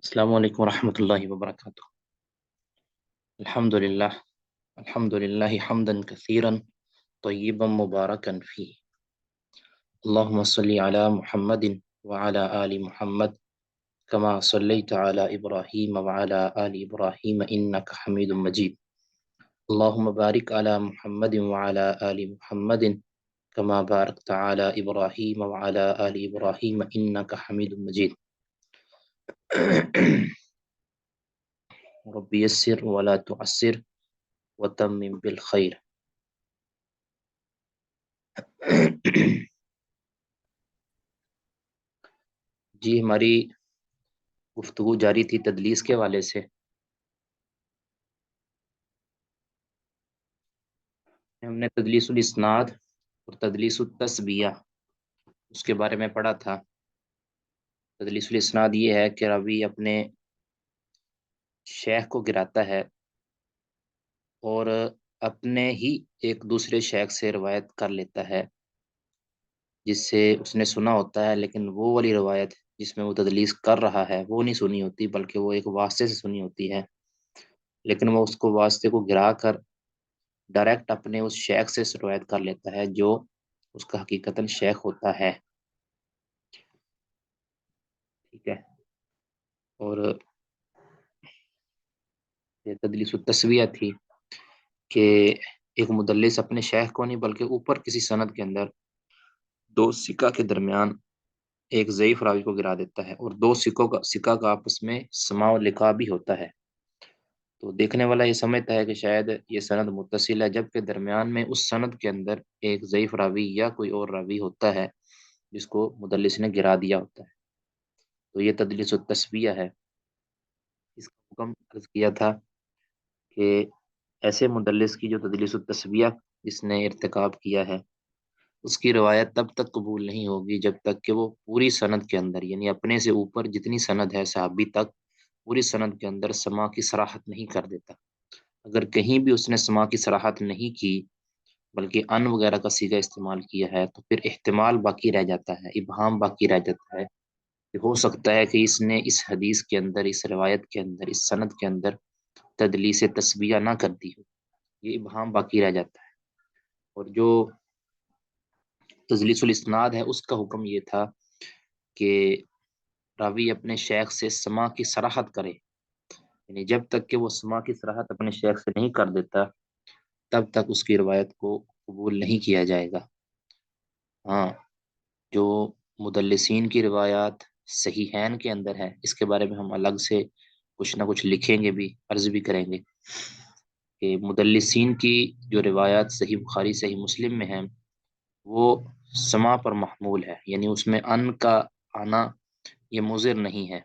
السلام علیکم ورحمۃ اللہ وبرکاتہ۔ الحمدللہ الحمدللہ حمدا کثیرا طیبا مبارکا فی، اللہم صلی علی محمد وعلی آل محمد کما صلیت علی ابراہیم وعلی آل ابراہیم انک حمید مجید، اللہم بارک علی محمد وعلی آل محمد کما بارکت علی ابراہیم وعلی آل ابراہیم انک حمید مجید۔ رب یسر ولا تعسر وتمم بالخیر۔ جی، ہماری گفتگو جاری تھی تدلیس کے حوالے سے۔ ہم نے تدلیس الاسناد اور تدلیس التسبیہ اس کے بارے میں پڑھا تھا۔ تدلیس الاسناد یہ ہے کہ راوی اپنے شیخ کو گراتا ہے اور اپنے ہی ایک دوسرے شیخ سے روایت کر لیتا ہے جس سے اس نے سنا ہوتا ہے، لیکن وہ والی روایت جس میں وہ تدلیس کر رہا ہے وہ نہیں سنی ہوتی، بلکہ وہ ایک واسطے سے سنی ہوتی ہے، لیکن وہ اس کو واسطے کو گرا کر ڈائریکٹ اپنے اس شیخ سے روایت کر لیتا ہے جو اس کا حقیقتاً شیخ ہوتا ہے۔ ٹھیک ہے، اور یہ تدلیس التسویہ تھی کہ ایک مدلس اپنے شیخ کو نہیں بلکہ اوپر کسی سند کے اندر دو سکہ کے درمیان ایک ضعیف راوی کو گرا دیتا ہے، اور دو سکہ کا آپس میں سماع و لقاء بھی ہوتا ہے، تو دیکھنے والا یہ سمجھتا ہے کہ شاید یہ سند متصل ہے، جبکہ درمیان میں اس سند کے اندر ایک ضعیف راوی یا کوئی اور راوی ہوتا ہے جس کو مدلس نے گرا دیا ہوتا ہے، تو یہ تدلیس التسویہ ہے۔ اس کا حکم عرض کیا تھا کہ ایسے مدلس کی جو تدلیس التسویہ جس نے ارتکاب کیا ہے اس کی روایت تب تک قبول نہیں ہوگی جب تک کہ وہ پوری سند کے اندر، یعنی اپنے سے اوپر جتنی سند ہے صحابی تک، پوری سند کے اندر سماع کی صراحت نہیں کر دیتا۔ اگر کہیں بھی اس نے سماع کی صراحت نہیں کی بلکہ ان وغیرہ کا صیغہ استعمال کیا ہے تو پھر احتمال باقی رہ جاتا ہے، ابہام باقی رہ جاتا ہے کہ ہو سکتا ہے کہ اس نے اس حدیث کے اندر، اس روایت کے اندر، اس سند کے اندر تدلیس تسبیہ نہ کر دی ہو، یہ ابہام باقی رہ جاتا ہے۔ اور جو تدلیس الاسناد ہے اس کا حکم یہ تھا کہ راوی اپنے شیخ سے سماع کی صراحت کرے، یعنی جب تک کہ وہ سماع کی صراحت اپنے شیخ سے نہیں کر دیتا تب تک اس کی روایت کو قبول نہیں کیا جائے گا۔ ہاں، جو مدلسین کی روایات صحیحین کے اندر ہے اس کے بارے میں ہم الگ سے کچھ نہ کچھ لکھیں گے بھی، عرض بھی کریں گے کہ مدلسین کی جو روایات صحیح بخاری صحیح مسلم میں ہیں وہ سماع پر محمول ہے، یعنی اس میں ان کا آنا یہ مضر نہیں ہے،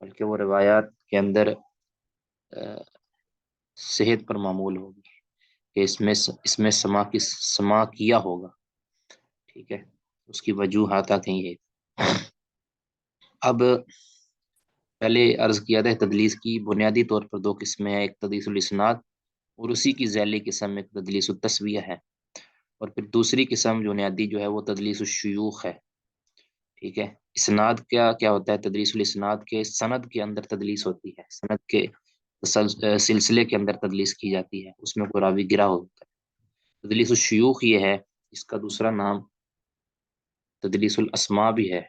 بلکہ وہ روایات کے اندر صحت پر معمول ہوگی کہ اس میں سماع کیا ہوگا۔ ٹھیک ہے، اس کی وجوہات آتے ہیں۔ اب پہلے عرض کیا تھا تدلیس کی بنیادی طور پر دو قسمیں ہیں، ایک تدلیس الاسناد اور اسی کی ذیلی قسم ایک تدلیس التسویہ ہے، اور پھر دوسری قسم بنیادی جو ہے وہ تدلیس الشیوخ ہے۔ ٹھیک ہے، اسناد کیا ہوتا ہے؟ تدلیس الاسناد کے سند کے اندر تدلیس ہوتی ہے، سند کے سلسلے کے اندر تدلیس کی جاتی ہے، اس میں کوئی راوی گرا ہوتا ہے۔ تدلیس الشیوخ یہ ہے، اس کا دوسرا نام تدلیس الاسماء بھی ہے۔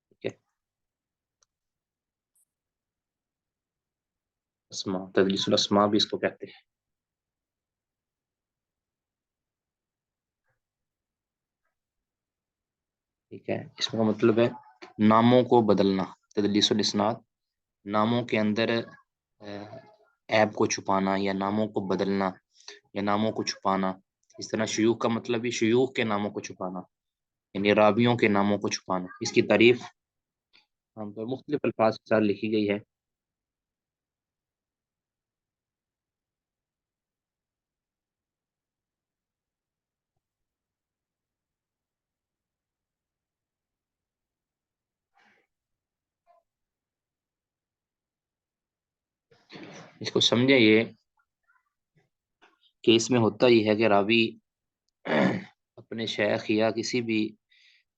ٹھیک ہے، اسماء، تدلیس الاسماء بھی اس کو کہتے ہیں۔ ٹھیک ہے، اس کا مطلب ہے ناموں کو بدلنا۔ تدلیس الاسناد ناموں کے اندر عیب کو چھپانا یا ناموں کو بدلنا یا ناموں کو چھپانا۔ اس طرح شیوخ کا مطلب بھی شیوخ کے ناموں کو چھپانا، یعنی راویوں کے ناموں کو چھپانا۔ اس کی تعریف ہم پر مختلف الفاظ کے ساتھ لکھی گئی ہے۔ اس کو سمجھے یہ کہ اس میں ہوتا ہی ہے کہ راوی اپنے شیخ یا کسی بھی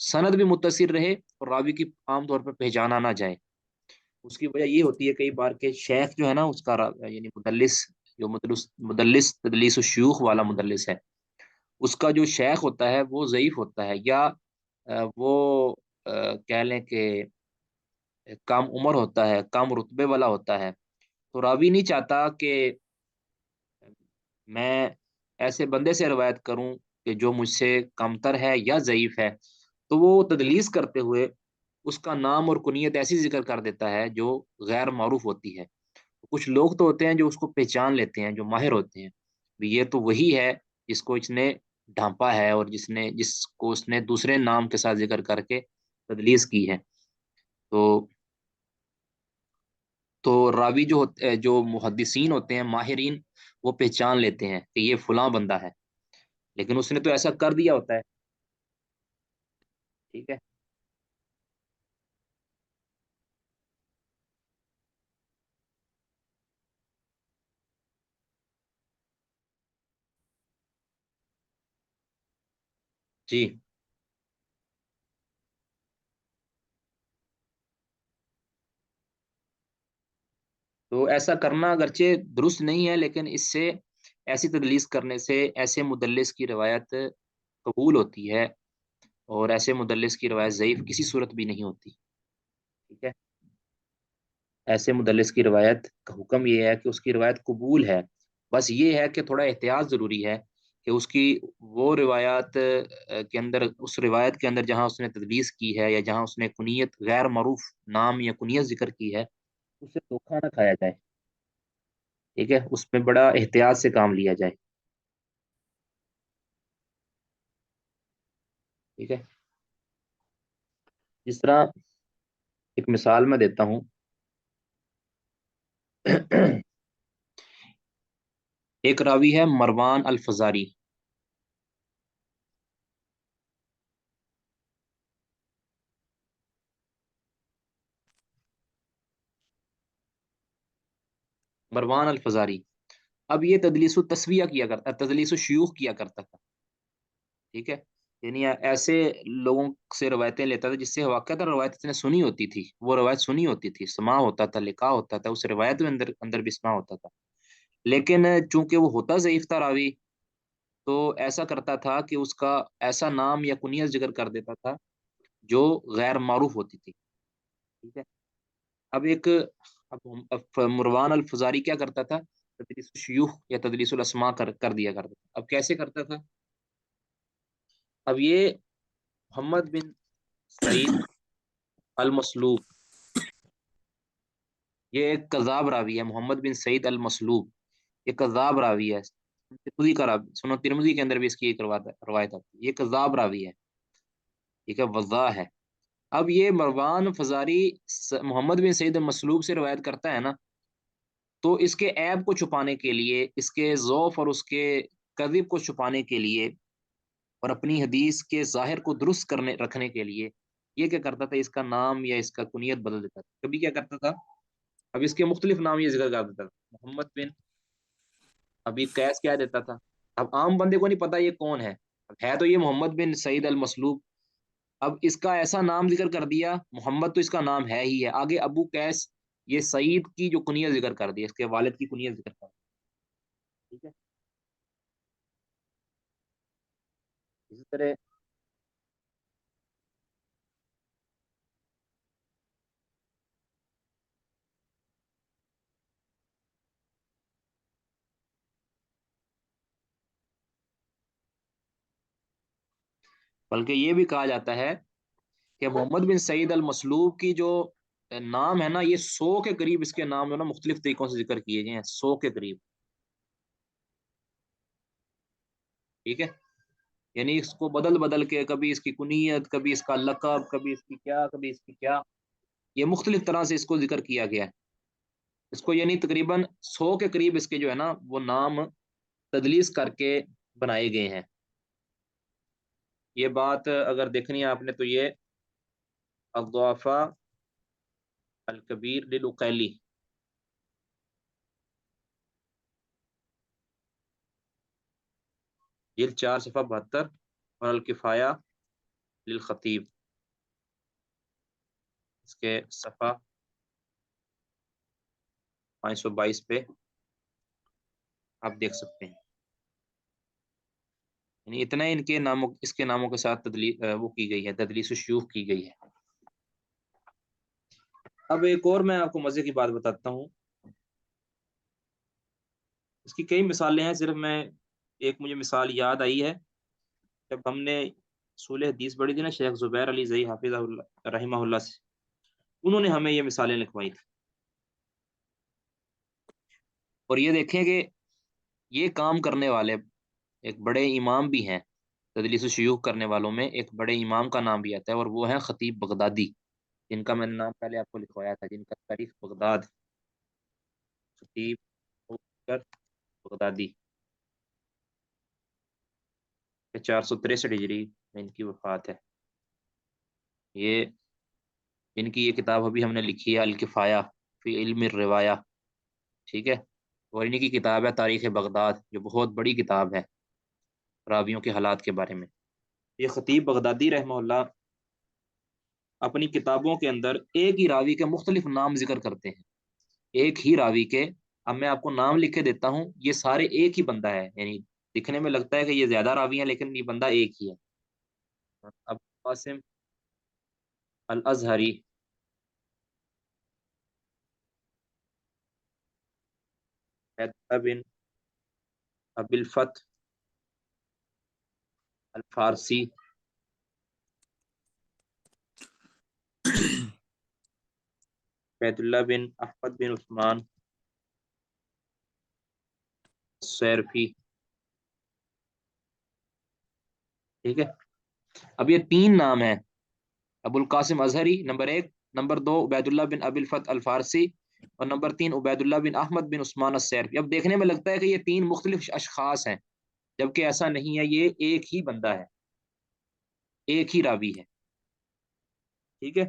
سند بھی متصل رہے اور راوی کی عام طور پر پہچانا نہ جائے. اس کی وجہ یہ ہوتی ہے کئی بار کہ شیخ جو ہے نا اس کا یعنی مدلس، جو مدلس تدلیس الشیوخ والا مدلس ہے، اس کا جو شیخ ہوتا ہے وہ ضعیف ہوتا ہے، یا وہ کہہ لیں کہ کم عمر ہوتا ہے، کم رتبے والا ہوتا ہے. تو راوی نہیں چاہتا کہ میں ایسے بندے سے روایت کروں کہ جو مجھ سے کمتر ہے یا ضعیف ہے. تو وہ تدلیس کرتے ہوئے اس کا نام اور کنیت ایسی ذکر کر دیتا ہے جو غیر معروف ہوتی ہے. کچھ لوگ تو ہوتے ہیں جو اس کو پہچان لیتے ہیں، جو ماہر ہوتے ہیں، بھی یہ تو وہی ہے جس کو اس نے ڈھانپا ہے، اور جس کو اس نے دوسرے نام کے ساتھ ذکر کر کے تدلیس کی ہے. تو راوی جو محدثین ہوتے ہیں، ماہرین، وہ پہچان لیتے ہیں کہ یہ فلاں بندہ ہے، لیکن اس نے تو ایسا کر دیا ہوتا ہے. ٹھیک ہے. جی. تو ایسا کرنا اگرچہ درست نہیں ہے، لیکن اس سے، ایسی تدلیس کرنے سے ایسے مدلس کی روایت قبول ہوتی ہے، اور ایسے مدلس کی روایت ضعیف کسی صورت بھی نہیں ہوتی. ٹھیک ہے. ایسے مدلس کی روایت کا حکم یہ ہے کہ اس کی روایت قبول ہے. بس یہ ہے کہ تھوڑا احتیاط ضروری ہے کہ اس کی وہ روایات کے اندر، اس روایت کے اندر جہاں اس نے تدلیس کی ہے، یا جہاں اس نے کنیت، غیر معروف نام یا کنیت ذکر کی ہے، اس سے دھوکہ نہ کھایا جائے. ٹھیک ہے. اس میں بڑا احتیاط سے کام لیا جائے. ٹھیک ہے. جس طرح ایک مثال میں دیتا ہوں. ایک راوی ہے مروان الفزاری. مروان الفزاری. اب یہ تدلیس و تسویہ کیا کرتا، تدلیس و شیوخ کیا کرتا تھا. ٹھیک ہے. یعنی ایسے لوگوں سے روایتیں لیتا تھا جس سے واقعات روایت اس نے سنی ہوتی تھی، وہ روایت سنی ہوتی تھی، سما ہوتا تھا، لکھا ہوتا تھا، اس روایت میں اندر اندر بھی سما ہوتا تھا. لیکن چونکہ وہ ہوتا ضعیف تھا راوی، تو ایسا کرتا تھا کہ اس کا ایسا نام یا کنیت ذکر کر دیتا تھا جو غیر معروف ہوتی تھی. ٹھیک ہے. اب ایک اب مروان الفزاری کیا کرتا تھا؟ تدلیس الشیوخ یا تدلیس الاسماء کر دیا کرتا تھا. اب کیسے کرتا تھا؟ اب یہ محمد بن سعید المسلوب، یہ ایک کذاب راوی ہے. محمد بن سعید المسلوب یہ کذاب راوی ہے. ترمذی کا راوی، سنن ترمذی کے اندر بھی اس کی ایک روایت آتی ہے. یہ کذاب راوی ہے. ٹھیک ہے. وضاح ہے. اب یہ مروان فزاری محمد بن سعید المسلوب سے روایت کرتا ہے نا، تو اس کے عیب کو چھپانے کے لیے، اس کے ضعف اور اس کے کذب کو چھپانے کے لیے، اور اپنی حدیث کے ظاہر کو درست کرنے رکھنے کے لیے، یہ کیا کرتا تھا؟ اس کا نام یا اس کا کنیت بدل دیتا تھا. کبھی کیا کرتا تھا؟ اب اس کے مختلف نام یہ ذکر کر دیتا تھا. محمد بن ابھی قیس کیا دیتا تھا. اب عام بندے کو نہیں پتا یہ کون ہے. اب ہے تو یہ محمد بن سعید المسلوب. اب اس کا ایسا نام ذکر کر دیا، محمد تو اس کا نام ہے ہی ہے، آگے ابو قیس، یہ سعید کی جو کنیت ذکر کر دی، اس کے والد کی کنیت ذکر کر دی. ٹھیک ہے. اسی طرح بلکہ یہ بھی کہا جاتا ہے کہ محمد بن سعید المسلوب کی جو نام ہے نا، یہ 100 کے قریب اس کے نام جو نا مختلف طریقوں سے ذکر کیے گئے ہیں، 100 کے قریب. ٹھیک ہے. یعنی اس کو بدل بدل کے، کبھی اس کی کنیت، کبھی اس کا لقب، کبھی اس کی کیا، کبھی اس کی کیا، یہ مختلف طرح سے اس کو ذکر کیا گیا ہے. اس کو یعنی تقریباً 100 کے قریب اس کے جو ہے نا وہ نام تدلیس کر کے بنائے گئے ہیں. یہ بات اگر دیکھنی ہے آپ نے تو یہ الضعفاء الکبیر للعقیلی، جلد 4 صفحہ 72، اور الکفایہ للخطیب، اس کے صفحہ 522 پہ آپ دیکھ سکتے ہیں. یعنی اتنا ان کے ناموں، اس کے ناموں کے ساتھ وہ کی گئی ہے، تدلیس الشیوخ کی گئی ہے. اب ایک اور میں آپ کو مزے کی بات بتاتا ہوں. اس کی کئی مثالیں ہیں، صرف میں ایک مجھے مثال یاد آئی ہے. جب ہم نے اصول حدیث پڑھی تھی نا شیخ زبیر علی زئی حافظہ اللہ رحمہ اللہ سے، انہوں نے ہمیں یہ مثالیں لکھوائی تھی. اور یہ دیکھیں کہ یہ کام کرنے والے ایک بڑے امام بھی ہیں. تدلیس الشیوخ کرنے والوں میں ایک بڑے امام کا نام بھی آتا ہے، اور وہ ہیں خطیب بغدادی، جن کا میں نے نام پہلے آپ کو لکھوایا تھا، جن کا تاریخ بغداد، خطیب بغدادی. 463 ہجری میں ان کی وفات ہے. یہ ان کی یہ کتاب ابھی ہم نے لکھی ہے، الکفایہ فی علم الروایہ، ٹھیک ہے. اور انہی کی کتاب ہے تاریخ بغداد، جو بہت بڑی کتاب ہے راویوں کے حالات کے بارے میں. یہ خطیب بغدادی رحمہ اللہ اپنی کتابوں کے اندر ایک ہی راوی کے مختلف نام ذکر کرتے ہیں. ایک ہی راوی کے، اب میں آپ کو نام لکھ کے دیتا ہوں، یہ سارے ایک ہی بندہ ہے. یعنی دکھنے میں لگتا ہے کہ یہ زیادہ راوی ہیں، لیکن یہ بندہ ایک ہی ہے. ابو قاسم الازہری، بن ابی الفتح الفارسی، عبید اللہ بن احمد بن عثمان السیرفی، ٹھیک ہے. اب یہ تین نام ہیں، ابو القاسم اظہری نمبر 1، نمبر 2 عبید اللہ بن ابی الفتح الفارسی، اور نمبر 3 عبید اللہ بن احمد بن عثمان السیرفی. اب دیکھنے میں لگتا ہے کہ یہ تین مختلف اشخاص ہیں، جبکہ ایسا نہیں ہے، یہ ایک ہی بندہ ہے، ایک ہی راوی ہے، ٹھیک ہے.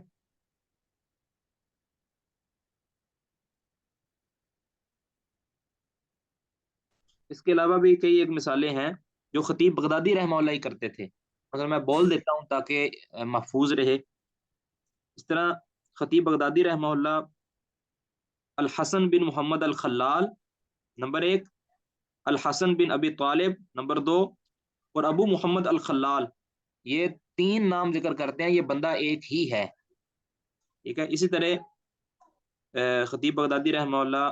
اس کے علاوہ بھی کئی ایک مثالیں ہیں جو خطیب بغدادی رحمہ اللہ ہی کرتے تھے، مگر میں بول دیتا ہوں تاکہ محفوظ رہے. اس طرح خطیب بغدادی رحمہ اللہ الحسن بن محمد الخلال نمبر 1، الحسن بن ابی طالب نمبر 2، اور ابو محمد الخلال، یہ تین نام ذکر کرتے ہیں، یہ بندہ ایک ہی ہے، ٹھیک ہے. اسی طرح خطیب بغدادی رحمہ اللہ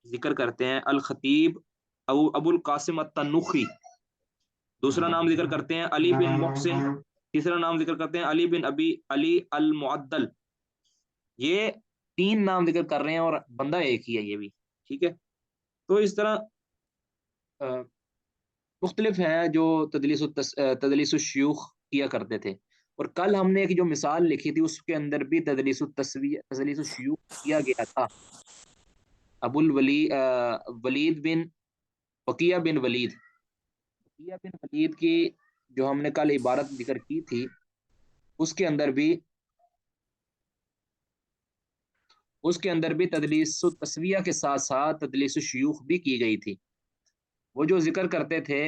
ذکر کرتے ہیں الخطیب ابو القاسم التنوخی، دوسرا نام ذکر کرتے ہیں علی بن محسن، تیسرا نام ذکر کرتے ہیں علی بن ابی علی المعدل. یہ تین نام ذکر کر رہے ہیں اور بندہ ایک ہی ہے یہ بھی، ٹھیک ہے. تو اس طرح مختلف ہیں جو تدلیس الشیوخ کیا کرتے تھے. اور کل ہم نے ایک جو مثال لکھی تھی اس کے اندر بھی تدلیس الشیوخ کیا گیا تھا. ابو ولید بن بقیہ بن ولید، بقیہ بن ولید کی جو ہم نے کل عبارت ذکر کی تھی، اس کے اندر بھی تدلیس التسویہ کے ساتھ ساتھ تدلیس الشیوخ بھی کی گئی تھی. وہ جو ذکر کرتے تھے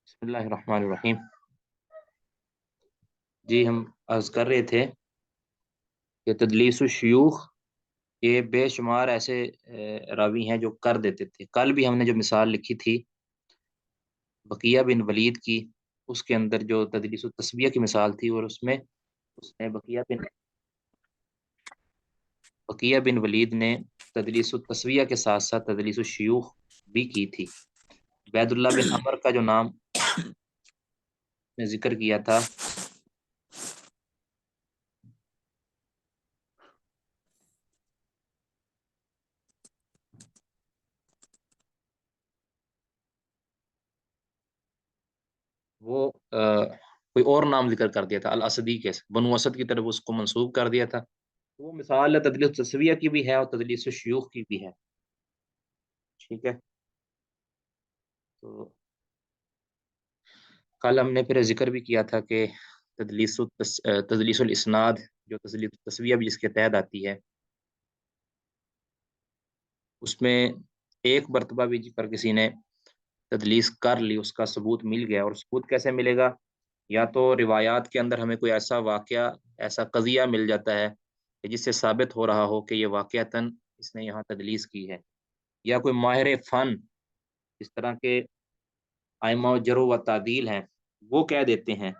بسم اللہ الرحمن الرحیم. جی ہم عرض کر رہے تھے کہ تدلیس الشیوخ یہ بے شمار ایسے راوی ہیں جو کر دیتے تھے. کل بھی ہم نے جو مثال لکھی تھی بقیہ بن ولید کی، اس کے اندر جو تدلیس التسویہ کی مثال تھی، اور اس نے بقیہ بن ولید نے تدلیس التسویہ کے ساتھ ساتھ تدلیس الشیوخ بھی کی تھی. عبید اللہ بن عمر کا جو نام نے ذکر کیا تھا، وہ کوئی اور نام ذکر کر دیا تھا، الاسدی کے بنو اسد کی طرف اس کو منسوب کر دیا تھا. تو وہ مثال تدلیس تسویہ کی بھی ہے اور تدلیس شیوخ کی بھی ہے. ٹھیک ہے. تو کل ہم نے پھر ذکر بھی کیا تھا کہ تدلیس الاسناد جو تدلیس التسویہ بھی جس کے تحت آتی ہے، اس میں ایک مرتبہ بھی پر کسی نے تدلیس کر لی، اس کا ثبوت مل گیا. اور ثبوت کیسے ملے گا؟ یا تو روایات کے اندر ہمیں کوئی ایسا واقعہ، ایسا قضیہ مل جاتا ہے کہ جس سے ثابت ہو رہا ہو کہ یہ واقعتاً اس نے یہاں تدلیس کی ہے، یا کوئی ماہر فن اس طرح کے ائمہ جرح و تعدیل ہیں، وہ کہہ دیتے ہیں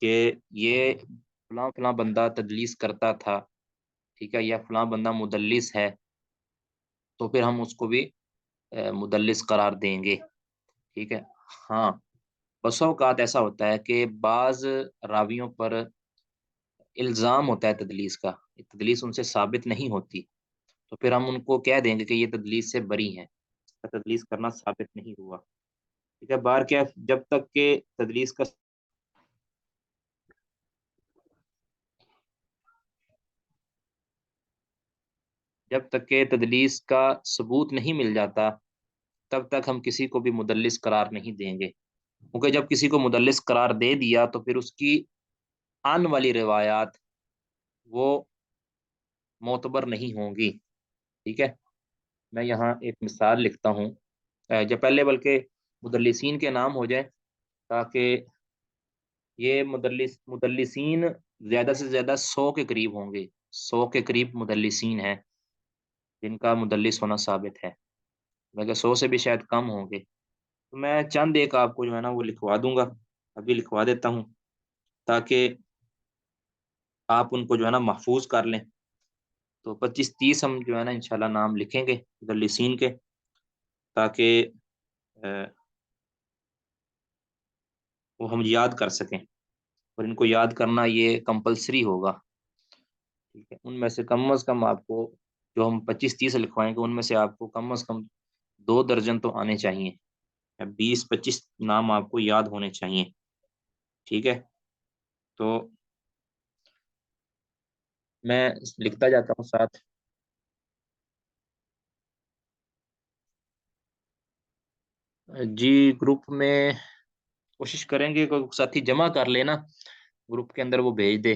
کہ یہ فلاں فلاں بندہ تدلیس کرتا تھا، ٹھیک ہے، یا فلاں بندہ مدلس ہے، تو پھر ہم اس کو بھی مدلس قرار دیں گے. ٹھیک ہے. ہاں، بسا اوقات ایسا ہوتا ہے کہ بعض راویوں پر الزام ہوتا ہے تدلیس کا، تدلیس ان سے ثابت نہیں ہوتی، تو پھر ہم ان کو کہہ دیں گے کہ یہ تدلیس سے بری ہیں، اس کا تدلیس کرنا ثابت نہیں ہوا. ٹھیک ہے. بار کیا، جب تک کہ تدلیس کا ثبوت نہیں مل جاتا، تب تک ہم کسی کو بھی مدلس قرار نہیں دیں گے. کیونکہ جب کسی کو مدلس قرار دے دیا تو پھر اس کی آن والی روایات وہ معتبر نہیں ہوں گی. ٹھیک ہے. میں یہاں ایک مثال لکھتا ہوں، جب پہلے بلکہ مدلسین کے نام ہو جائے، تاکہ یہ مدلسین زیادہ سے زیادہ 100 کے قریب ہوں گے. 100 کے قریب مدلسین ہیں جن کا مدلس ہونا ثابت ہے، بلکہ 100 سے بھی شاید کم ہوں گے. تو میں چند ایک آپ کو جو ہے نا وہ لکھوا دوں گا، ابھی لکھوا دیتا ہوں تاکہ آپ ان کو جو ہے نا محفوظ کر لیں. تو 25-30 ہم جو ہے نا انشاءاللہ نام لکھیں گے مدلسین کے، تاکہ وہ ہم یاد کر سکیں، اور ان کو یاد کرنا یہ کمپلسری ہوگا. ٹھیک ہے. ان میں سے کم از کم آپ کو، جو ہم 25-30 لکھوائیں گے، ان میں سے آپ کو کم از کم 2 درجن تو آنے چاہیے، 20-25 نام آپ کو یاد ہونے چاہیے. ٹھیک ہے. تو میں لکھتا جاتا ہوں ساتھ. جی، گروپ میں کوشش کریں گے کوئی ساتھی جمع کر لینا، گروپ کے اندر وہ بھیج دے.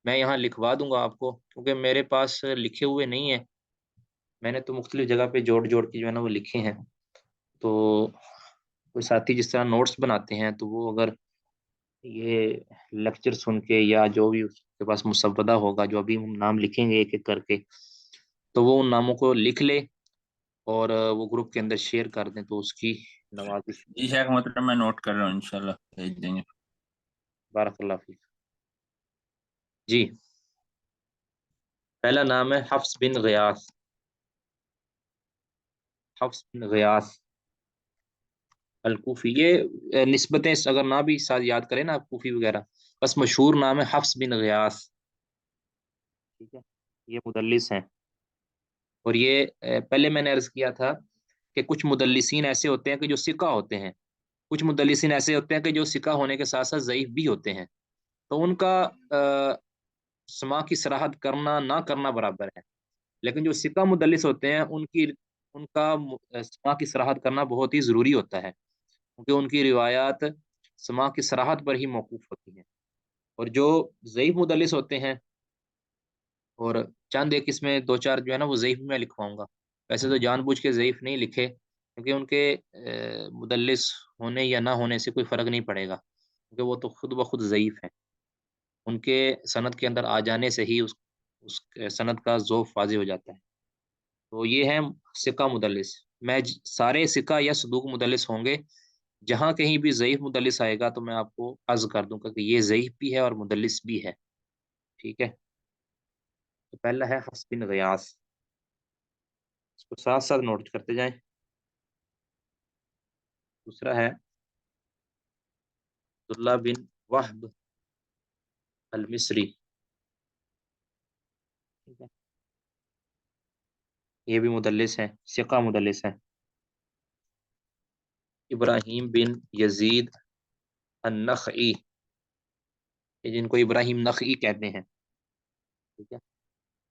میں یہاں لکھوا دوں گا آپ کو، کیونکہ میرے پاس لکھے ہوئے نہیں ہیں، میں نے تو مختلف جگہ پہ جوڑ جوڑ کے جو ہے نا وہ لکھے ہیں. تو کوئی ساتھی جس طرح نوٹس بناتے ہیں، تو وہ اگر یہ لیکچر سن کے یا جو بھی اس کے پاس مسودہ ہوگا، جو ابھی ہم نام لکھیں گے ایک ایک کر کے، تو وہ ان ناموں کو لکھ لے اور وہ گروپ کے اندر شیئر کر دیں، تو اس کی نوازش. جی شیخ محترم، میں نوٹ کر رہا ہوں، انشاءاللہ بھیج دیں گے. بارک اللہ فیک. جی، پہلا نام ہے حفص بن غیاث. حفص بن غیاث الکوفی. یہ نسبتیں اگر نہ بھی ساتھ یاد کریں نا آپ، کوفی وغیرہ، بس مشہور نام ہے حفص بن غیاث. ٹھیک ہے. یہ مدلس ہیں. اور یہ پہلے میں نے عرض کیا تھا کہ کچھ مدلسین ایسے ہوتے ہیں کہ جو ثقہ ہوتے ہیں، کچھ مدلسین ایسے ہوتے ہیں کہ جو ثقہ ہونے کے ساتھ ساتھ ضعیف بھی ہوتے ہیں. تو ان کا سما کی صراحت کرنا نہ کرنا برابر ہے. لیکن جو ثقہ مدلس ہوتے ہیں، ان کا سما کی صراحت کرنا بہت ہی ضروری ہوتا ہے، کیونکہ ان کی روایات سما کی صراحت پر ہی موقوف ہوتی ہیں. اور جو ضعیف مدلس ہوتے ہیں، اور چند ایک اس میں 2-4 جو ہے نا وہ ضعیف میں لکھواؤں گا. ویسے تو جان بوجھ کے ضعیف نہیں لکھے، کیونکہ ان کے مدلس ہونے یا نہ ہونے سے کوئی فرق نہیں پڑے گا، کیونکہ وہ تو خود بخود ضعیف ہیں. ان کے سند کے اندر آ جانے سے ہی اس سند کا ذوف واضح ہو جاتا ہے. تو یہ ہیں ثقہ مدلس. میں سارے ثقہ یا صدوق مدلس ہوں گے، جہاں کہیں بھی ضعیف مدلس آئے گا تو میں آپ کو عرض کر دوں گا کہ یہ ضعیف بھی ہے اور مدلس بھی ہے. ٹھیک ہے. تو پہلا ہے حفص بن غیاث، اس کو ساتھ ساتھ نوٹ کرتے جائیں. دوسرا ہے عبداللہ بن وہب المصری. ٹھیک ہے. یہ بھی مدلس ہیں، ثقہ مدلس ہیں. ابراہیم بن یزید النخعی، جن کو ابراہیم نخعی کہتے ہیں. ٹھیک ہے.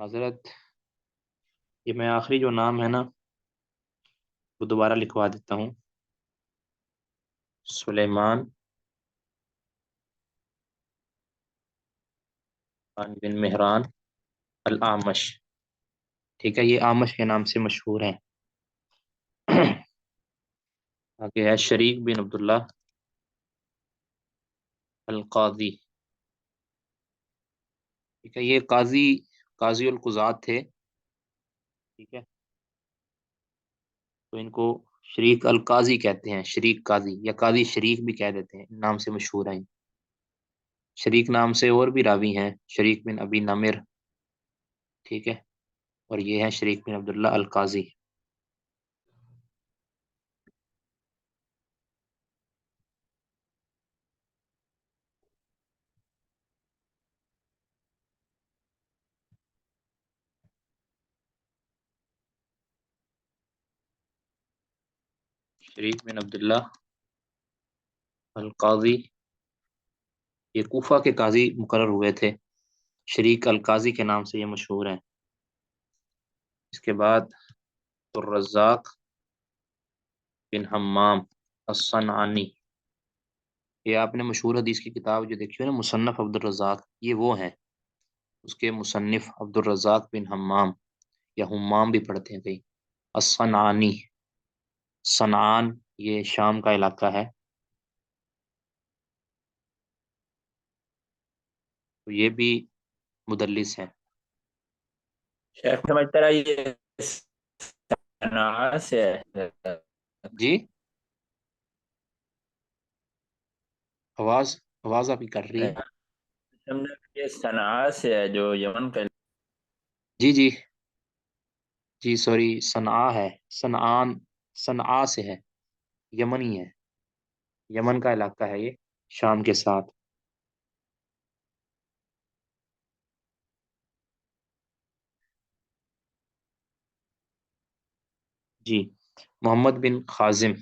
معذرت، یہ میں آخری جو نام ہے نا وہ دوبارہ لکھوا دیتا ہوں. سلیمان بن مہران الأعمش. ٹھیک ہے، یہ آمش کے نام سے مشہور ہیں. آگے ہے شریک بن عبداللہ القاضی. ٹھیک ہے، یہ قاضی القضات تھے. ٹھیک ہے، تو ان کو شریک القاضی کہتے ہیں، شریک قاضی یا قاضی شریک بھی کہہ دیتے ہیں، نام سے مشہور ہیں. شریک نام سے اور بھی راوی ہیں، شریک بن ابی نمر. ٹھیک ہے، اور یہ ہے شریک بن عبداللہ القاضی. شریک بن عبداللہ القاضی یہ کوفہ کے قاضی مقرر ہوئے تھے. شریک القاضی کے نام سے یہ مشہور ہیں. اس کے بعد الرزاق بن حمام الصنعانی. یہ آپ نے مشہور حدیث کی کتاب جو دیکھی ہے نا، مصنف عبد الرزاق، یہ وہ ہیں. اس کے مصنف عبد الرزاق بن حمام یا حمام بھی پڑھتے ہیں کئی. الصنعانی، صنعان یہ شام کا علاقہ ہے. تو یہ بھی مدلس ہیں. شیخ سمجھتا رہا یہ صنعاء سے ہے. جی، آواز آواز آپ کی کٹ رہی ہے. سمجھا کہ یہ صنعاء سے ہے جو یمن کا. جی جی جی، سوری، صنعاء ہے. صنعان صنعاء سے ہے، یمنی ہے. یمن کا علاقہ ہے یہ، شام کے ساتھ. جی، محمد بن خازم.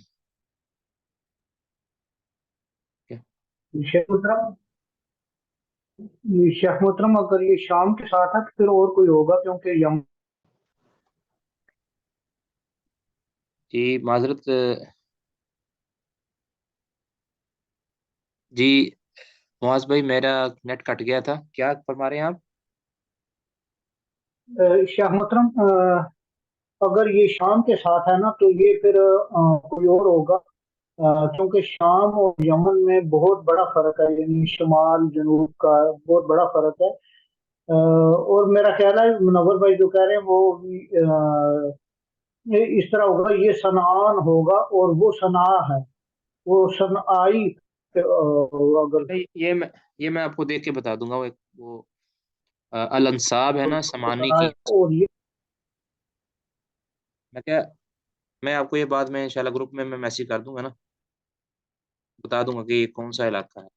شیخ محترم شیخ محترم اگر یہ شام کے ساتھ ہے تو پھر اور کوئی ہوگا کیونکہ جی معذرت، جی معاذ بھائی، میرا نیٹ کٹ گیا تھا، کیا فرما رہے ہیں آپ؟ شیخ محترم اگر یہ شام کے ساتھ ہے نا تو یہ پھر کوئی اور ہوگا کیونکہ شام اور یمن میں بہت بڑا فرق ہے، یعنی شمال جنوب کا بہت بڑا فرق ہے. اور میرا خیال ہے منور بھائی جو کہہ رہے ہیں وہ بھی یہ اس طرح ہوگا، یہ صنعان ہوگا اور وہ صنعا ہے، وہ صنعائی اگر یہ میں آپ کو دیکھ کے بتا دوں گا. وہ الانصاب ہے نا سمانی کی. اور یہ میں کیا میں آپ کو یہ بات میں انشاءاللہ گروپ میں میسج کر دوں گا نا، بتا دوں گا کہ یہ کون سا علاقہ ہے.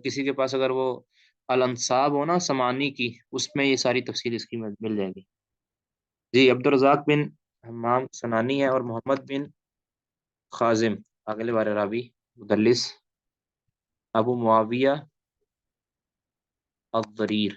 کسی کے پاس اگر وہ الانصاب ہو نا سمانی کی، اس میں یہ ساری تفصیل اس کی مل جائے گی. جی، عبد الرزاق بن حمام سنانی ہے، اور محمد بن خازم اگلے بارے راوی مدلس ابو معاویہ الضریر.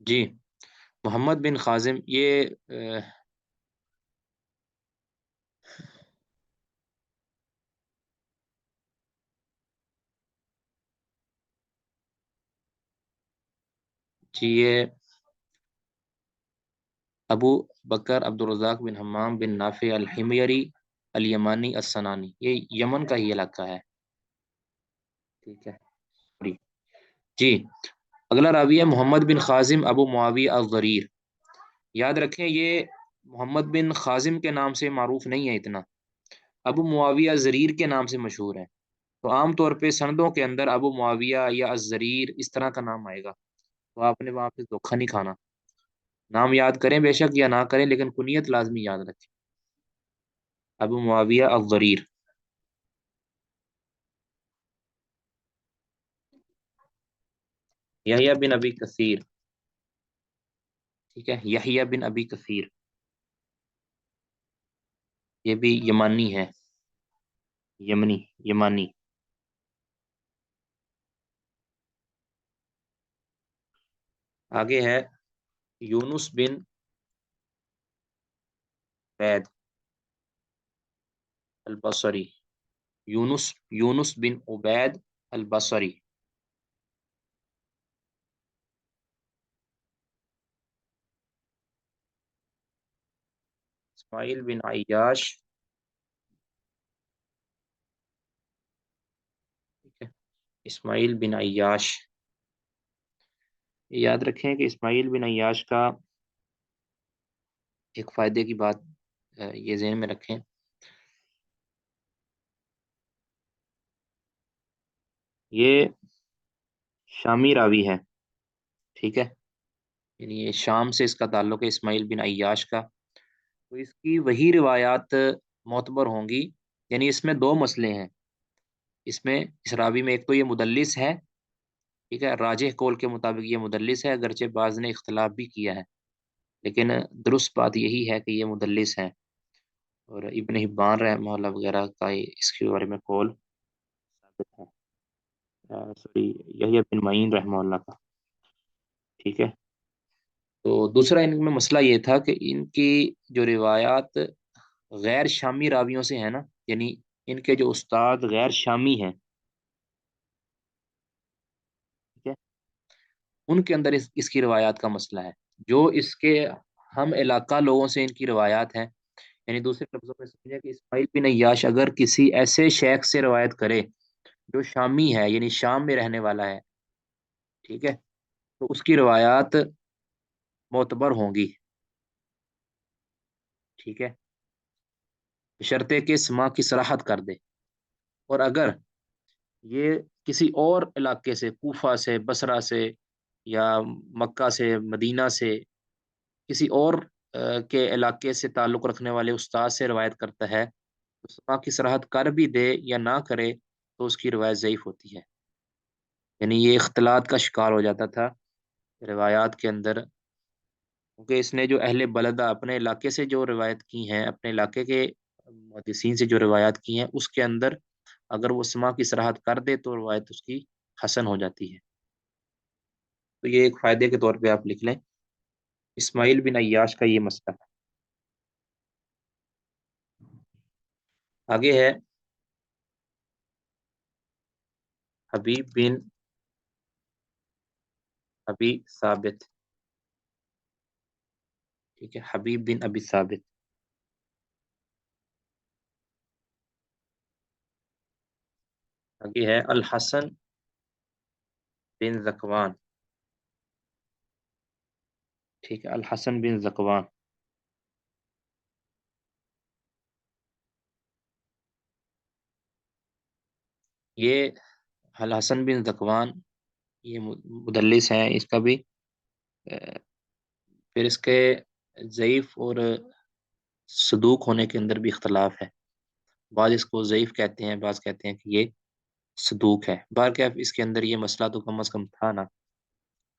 جی، محمد بن خازم یہ جی یہ ابو بکر عبد الرزاق بن حمام بن نافع الحمیری الیمانی السنانی، یہ یمن کا ہی علاقہ ہے. ٹھیک ہے جی. اگلا راوی ہے محمد بن خازم ابو معاویہ الضریر. یاد رکھیں یہ محمد بن خازم کے نام سے معروف نہیں ہے اتنا، ابو معاویہ زریر کے نام سے مشہور ہے. تو عام طور پہ سندوں کے اندر ابو معاویہ یا الزریر اس طرح کا نام آئے گا، تو آپ نے وہاں پہ دھوکہ نہیں کھانا. نام یاد کریں بے شک یا نہ کریں، لیکن کنیت لازمی یاد رکھیں، ابو معاویہ الضریر. یحییٰ بن ابی کثیر، ٹھیک ہے، یحییٰ بن ابی کثیر، یہ بھی یمانی ہے، یمانی. آگے ہے یونس بن عبید البصری، یونس بن عبید البصری. اسماعیل بن عیاش، ٹھیک ہے، اسماعیل بن عیاش. یاد رکھیں کہ اسماعیل بن عیاش کا ایک فائدے کی بات یہ ذہن میں رکھیں، یہ شامی راوی ہے، ٹھیک ہے، یعنی یہ شام سے اس کا تعلق ہے اسماعیل بن عیاش کا، تو اس کی وہی روایات معتبر ہوں گی. یعنی اس میں دو مسئلے ہیں، اس راوی میں ایک تو یہ مدلس ہے، ٹھیک ہے، راجح قول کے مطابق یہ مدلس ہے، اگرچہ بعض نے اختلاف بھی کیا ہے، لیکن درست بات یہی ہے کہ یہ مدلس ہے. اور ابن حبان رحمہ اللہ وغیرہ کا اس کے بارے میں قول ثابت ہے، سوری، یحییٰ بن معین رحمہ اللہ کا، ٹھیک ہے. تو دوسرا ان میں مسئلہ یہ تھا کہ ان کی جو روایات غیر شامی راویوں سے ہیں نا، یعنی ان کے جو استاد غیر شامی ہیں، ٹھیک ہے، ان کے اندر اس کی روایات کا مسئلہ ہے. جو اس کے ہم علاقہ لوگوں سے ان کی روایات ہیں، یعنی دوسرے لفظوں میں سمجھے کہ اسماعیل بن عیاش اگر کسی ایسے شیخ سے روایت کرے جو شامی ہے، یعنی شام میں رہنے والا ہے، ٹھیک ہے، تو اس کی روایات معتبر ہوں گی، ٹھیک ہے، بشرطے کہ سما کی صراحت کر دے. اور اگر یہ کسی اور علاقے سے، کوفہ سے، بصرہ سے، یا مکہ سے، مدینہ سے، کسی اور کے علاقے سے تعلق رکھنے والے استاد سے روایت کرتا ہے، تو سما کی صراحت کر بھی دے یا نہ کرے تو اس کی روایت ضعیف ہوتی ہے. یعنی یہ اختلاط کا شکار ہو جاتا تھا روایات کے اندر، کیونکہ اس نے جو اہل بلدہ اپنے علاقے سے جو روایت کی ہیں، اپنے علاقے کے محدثین سے جو روایات کی ہیں، اس کے اندر اگر وہ سما کی صراحت کر دے تو روایت اس کی حسن ہو جاتی ہے. تو یہ ایک فائدے کے طور پہ آپ لکھ لیں، اسماعیل بن عیاش کا یہ مسئلہ ہے. آگے ہے حبیب بن ابی ثابت، ٹھیک ہے، حبیب بن ابی ثابت. آگے ہے الحسن بن ذکوان، ٹھیک ہے، الحسن بن ذکوان. یہ الحسن بن ذکوان یہ مدلس ہیں، اس کا بھی پھر اس کے ضعیف اور صدوق ہونے کے اندر بھی اختلاف ہے. بعض اس کو ضعیف کہتے ہیں، بعض کہتے ہیں کہ یہ صدوق ہے. بہرکیف اس کے اندر یہ مسئلہ تو کم از کم تھا نا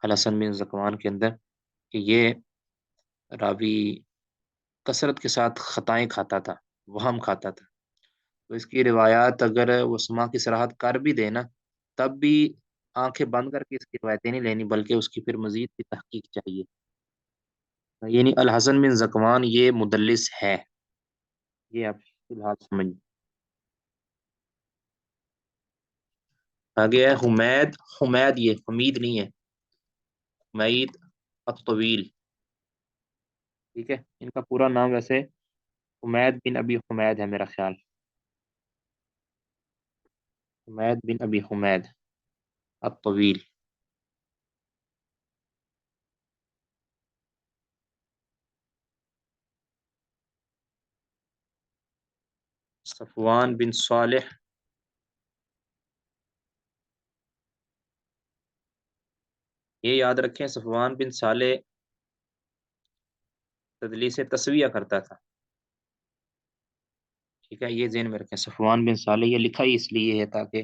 الحسن بن ذکوان کے اندر، کہ یہ راوی کثرت کے ساتھ خطائیں کھاتا تھا، وہم کھاتا تھا. تو اس کی روایات اگر وہ سما کی صراحت کر بھی دے نا، تب بھی آنکھیں بند کر کے اس کی روایتیں نہیں لینی، بلکہ اس کی پھر مزید کی تحقیق چاہیے. یعنی الحسن بن ذکوان یہ مدلس ہے، یہ آپ فی الحال سمجھ. آگے ہے حمید، یہ حمید نہیں ہے، حمید الطویل، ٹھیک ہے. ان کا پورا نام ویسے حمید بن ابی حمید ہے میرا خیال، حمید بن ابی حمید الطویل. صفوان بن صالح، یہ یاد رکھیں صفوان بن صالح تدلیس تسویہ کرتا تھا، ٹھیک ہے، یہ ذہن میں رکھیں. صفوان بن صالح یہ لکھا ہی اس لیے ہے تاکہ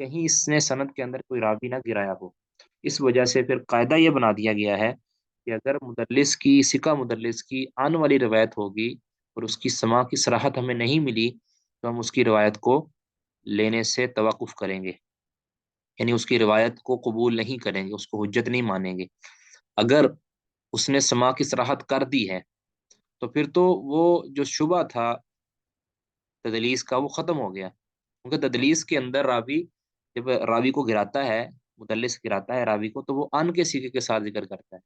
کہیں اس نے سند کے اندر کوئی راوی نہ گرایا ہو۔ اس وجہ سے پھر قاعدہ یہ بنا دیا گیا ہے کہ اگر مدلس کی ثقہ مدلس کی آن والی روایت ہوگی اور اس کی سماع کی صراحت ہمیں نہیں ملی تو ہم اس کی روایت کو لینے سے توقف کریں گے، یعنی اس کی روایت کو قبول نہیں کریں گے، اس کو حجت نہیں مانیں گے۔ اگر اس نے سماع کی صراحت کر دی ہے تو پھر تو وہ جو شبہ تھا تدلیس کا وہ ختم ہو گیا، کیونکہ تدلیس کے اندر راوی جب راوی کو گراتا ہے، مدلس گراتا ہے راوی کو، تو وہ ان کے سیغے کے ساتھ ذکر کرتا ہے،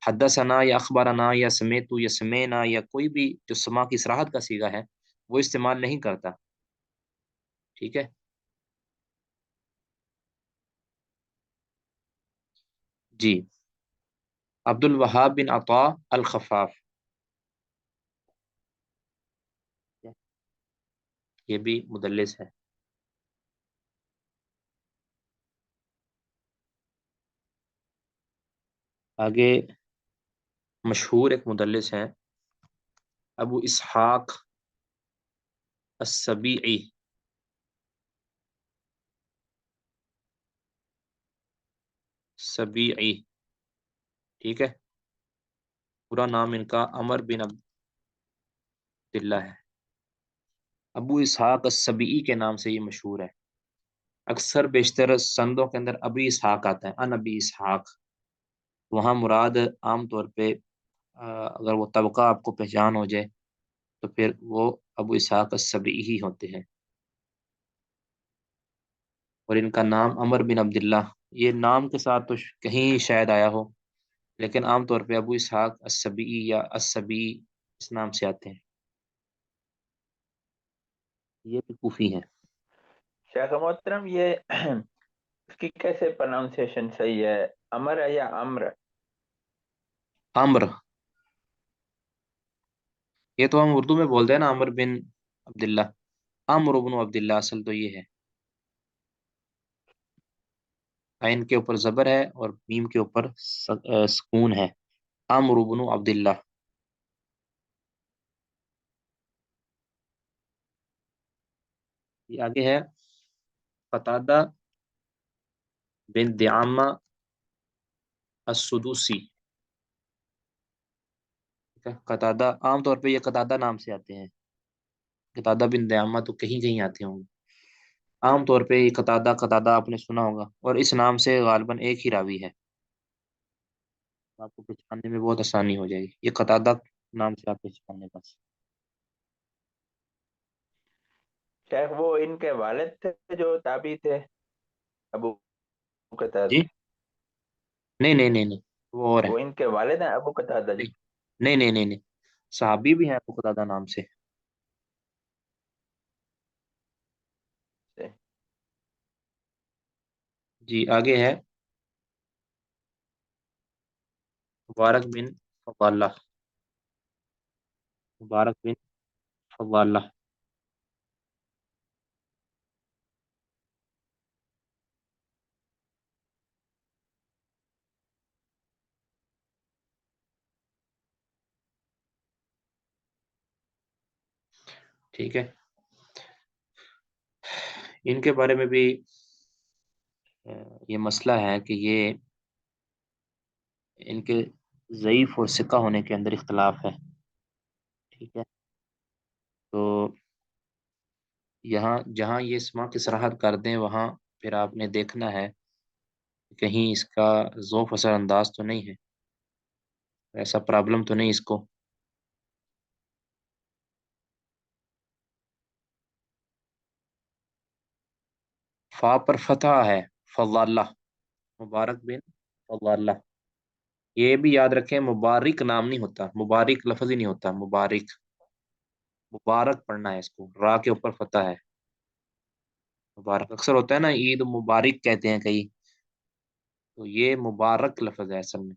حدثنا یا اخبارنا یا سمیتو یا سمینا یا کوئی بھی جو سما کی صراحت کا سیغہ ہے وہ استعمال نہیں کرتا، ٹھیک ہے جی۔ عبد الوہاب بن عطا الخفاف، یہ بھی مدلس ہے۔ آگے مشہور ایک مدلس ہیں ابو اسحاق السبیعی، سبیعی، ٹھیک ہے، پورا نام ان کا عمر بن عبداللہ ہے، ابو اسحاق السبیعی کے نام سے یہ مشہور ہے۔ اکثر بیشتر سندوں کے اندر ابی اسحاق آتا ہے، ان ابی اسحاق، وہاں مراد عام طور پہ اگر وہ طبقہ آپ کو پہچان ہو جائے تو پھر وہ ابو اسحاق السبیعی ہی ہوتے ہیں، اور ان کا نام عمر بن عبداللہ، یہ نام کے ساتھ تو کہیں شاید آیا ہو، لیکن عام طور پہ ابو اسحاق السبیعی یا السبیعی اس نام سے آتے ہیں، یہ بھی کوفی ہیں۔ شیخ محترم یہ اس کی کیسے پروننسیشن صحیح ہے، امر ہے یا امر؟ عمر، یہ تو ہم اردو میں بولتے ہیں نا عمر بن عبداللہ، عمرو بن عبداللہ، اصل تو یہ ہے، عین کے اوپر زبر ہے اور میم کے اوپر سکون ہے، عمرو بن عبداللہ۔ یہ آگے ہے قتادہ بن دعامہ السدوسی، قتادہ عام طور پہ یہ قتادہ نام سے آتے ہیں، قتادہ بن دعامہ تو کہیں کہیں آتے ہوں گے، عام طور پہ یہ قتادہ قتادہ آپ نے سنا ہوگا، اور اس نام سے غالباً ایک ہی راوی ہے، آپ کو پہچاننے میں بہت آسانی ہو جائے گی، یہ قتادہ نام سے آپ پہچاننے بس۔ شیخ وہ ان کے والد تھے جو تابعی تھے، ابو قتادہ؟ جی نہیں نہیں نہیں نہیں، وہ اور ہے، وہ ان کے والد ہیں ابو قتادہ جی؟ نہیں نہیں نہیں نہیں نہیں، صحابی بھی ہیں ابو قتادہ نام سے۔ جی آگے ہے مبارک بن فضالہ، مبارک بن فضالہ، ٹھیک ہے، ان کے بارے میں بھی یہ مسئلہ ہے کہ یہ ان کے ضعیف اور ثقہ ہونے کے اندر اختلاف ہے، ٹھیک ہے، تو یہاں جہاں یہ اسما کی صراحت کر دیں وہاں پھر آپ نے دیکھنا ہے کہ کہیں اس کا ذوف اثر انداز تو نہیں ہے، ایسا پرابلم تو نہیں اس کو۔ فا پر فتح ہے، فضالہ، مبارک بن فضالہ، یہ بھی یاد رکھیں مبارک نام نہیں ہوتا، مبارک لفظ ہی نہیں ہوتا، مبارک، مبارک پڑھنا ہے اس کو، را کے اوپر فتح ہے، مبارک اکثر ہوتا ہے نا عید مبارک کہتے ہیں کئی، تو یہ مبارک لفظ ہے اصل میں،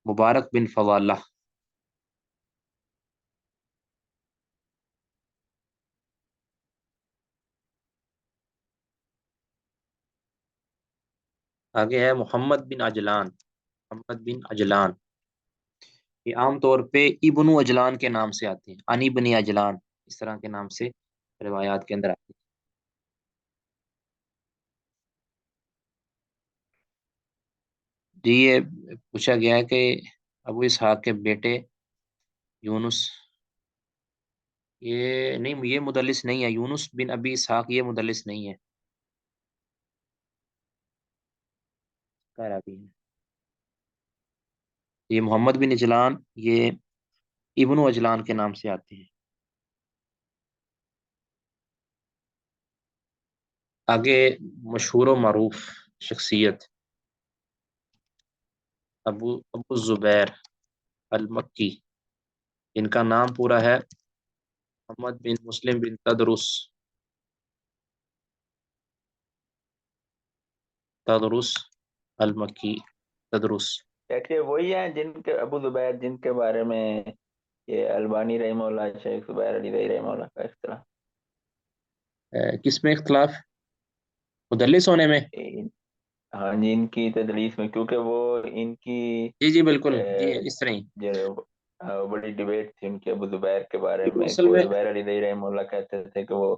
مبارک بن فضالہ۔ آگے ہے محمد بن عجلان، محمد بن عجلان، یہ عام طور پہ ابن اجلان کے نام سے آتے ہیں، انی بن اجلان، اس طرح کے نام سے روایات کے اندر آتے ہیں۔ جی یہ پوچھا گیا ہے کہ ابو اسحاق کے بیٹے یونس، یہ نہیں، یہ مدلس نہیں ہے، یونس بن ابی اسحاق یہ مدلس نہیں ہے، خیر ابھی ہے۔ یہ محمد بن اجلان، یہ ابن اجلان کے نام سے آتے ہیں۔ آگے مشہور و معروف شخصیت ابو زبیر المکی، ان کا نام پورا ہے محمد بن مسلم بن تدرس المکی، تدرس۔ کہ وہی ہیں جن کے ابو زبیر جن کے بارے میں یہ البانی رحمہ اللہ، شیخ زبیر علی رحی رحمہ اللہ کا اختلاف؟ کس میں اختلاف؟ مدلس ہونے میں؟ ہاں جی، ان کی تدلیس میں، کیونکہ وہ ان کی جی جی بالکل، جی اہ، اس طرح ہی۔ بڑی ڈیبیٹ تھی ان کے ابو زبیر کے بارے وہ میں، اصل کہ وہ میں زبیر علی رحی رحمہ اللہ کہتے تھے کہ وہ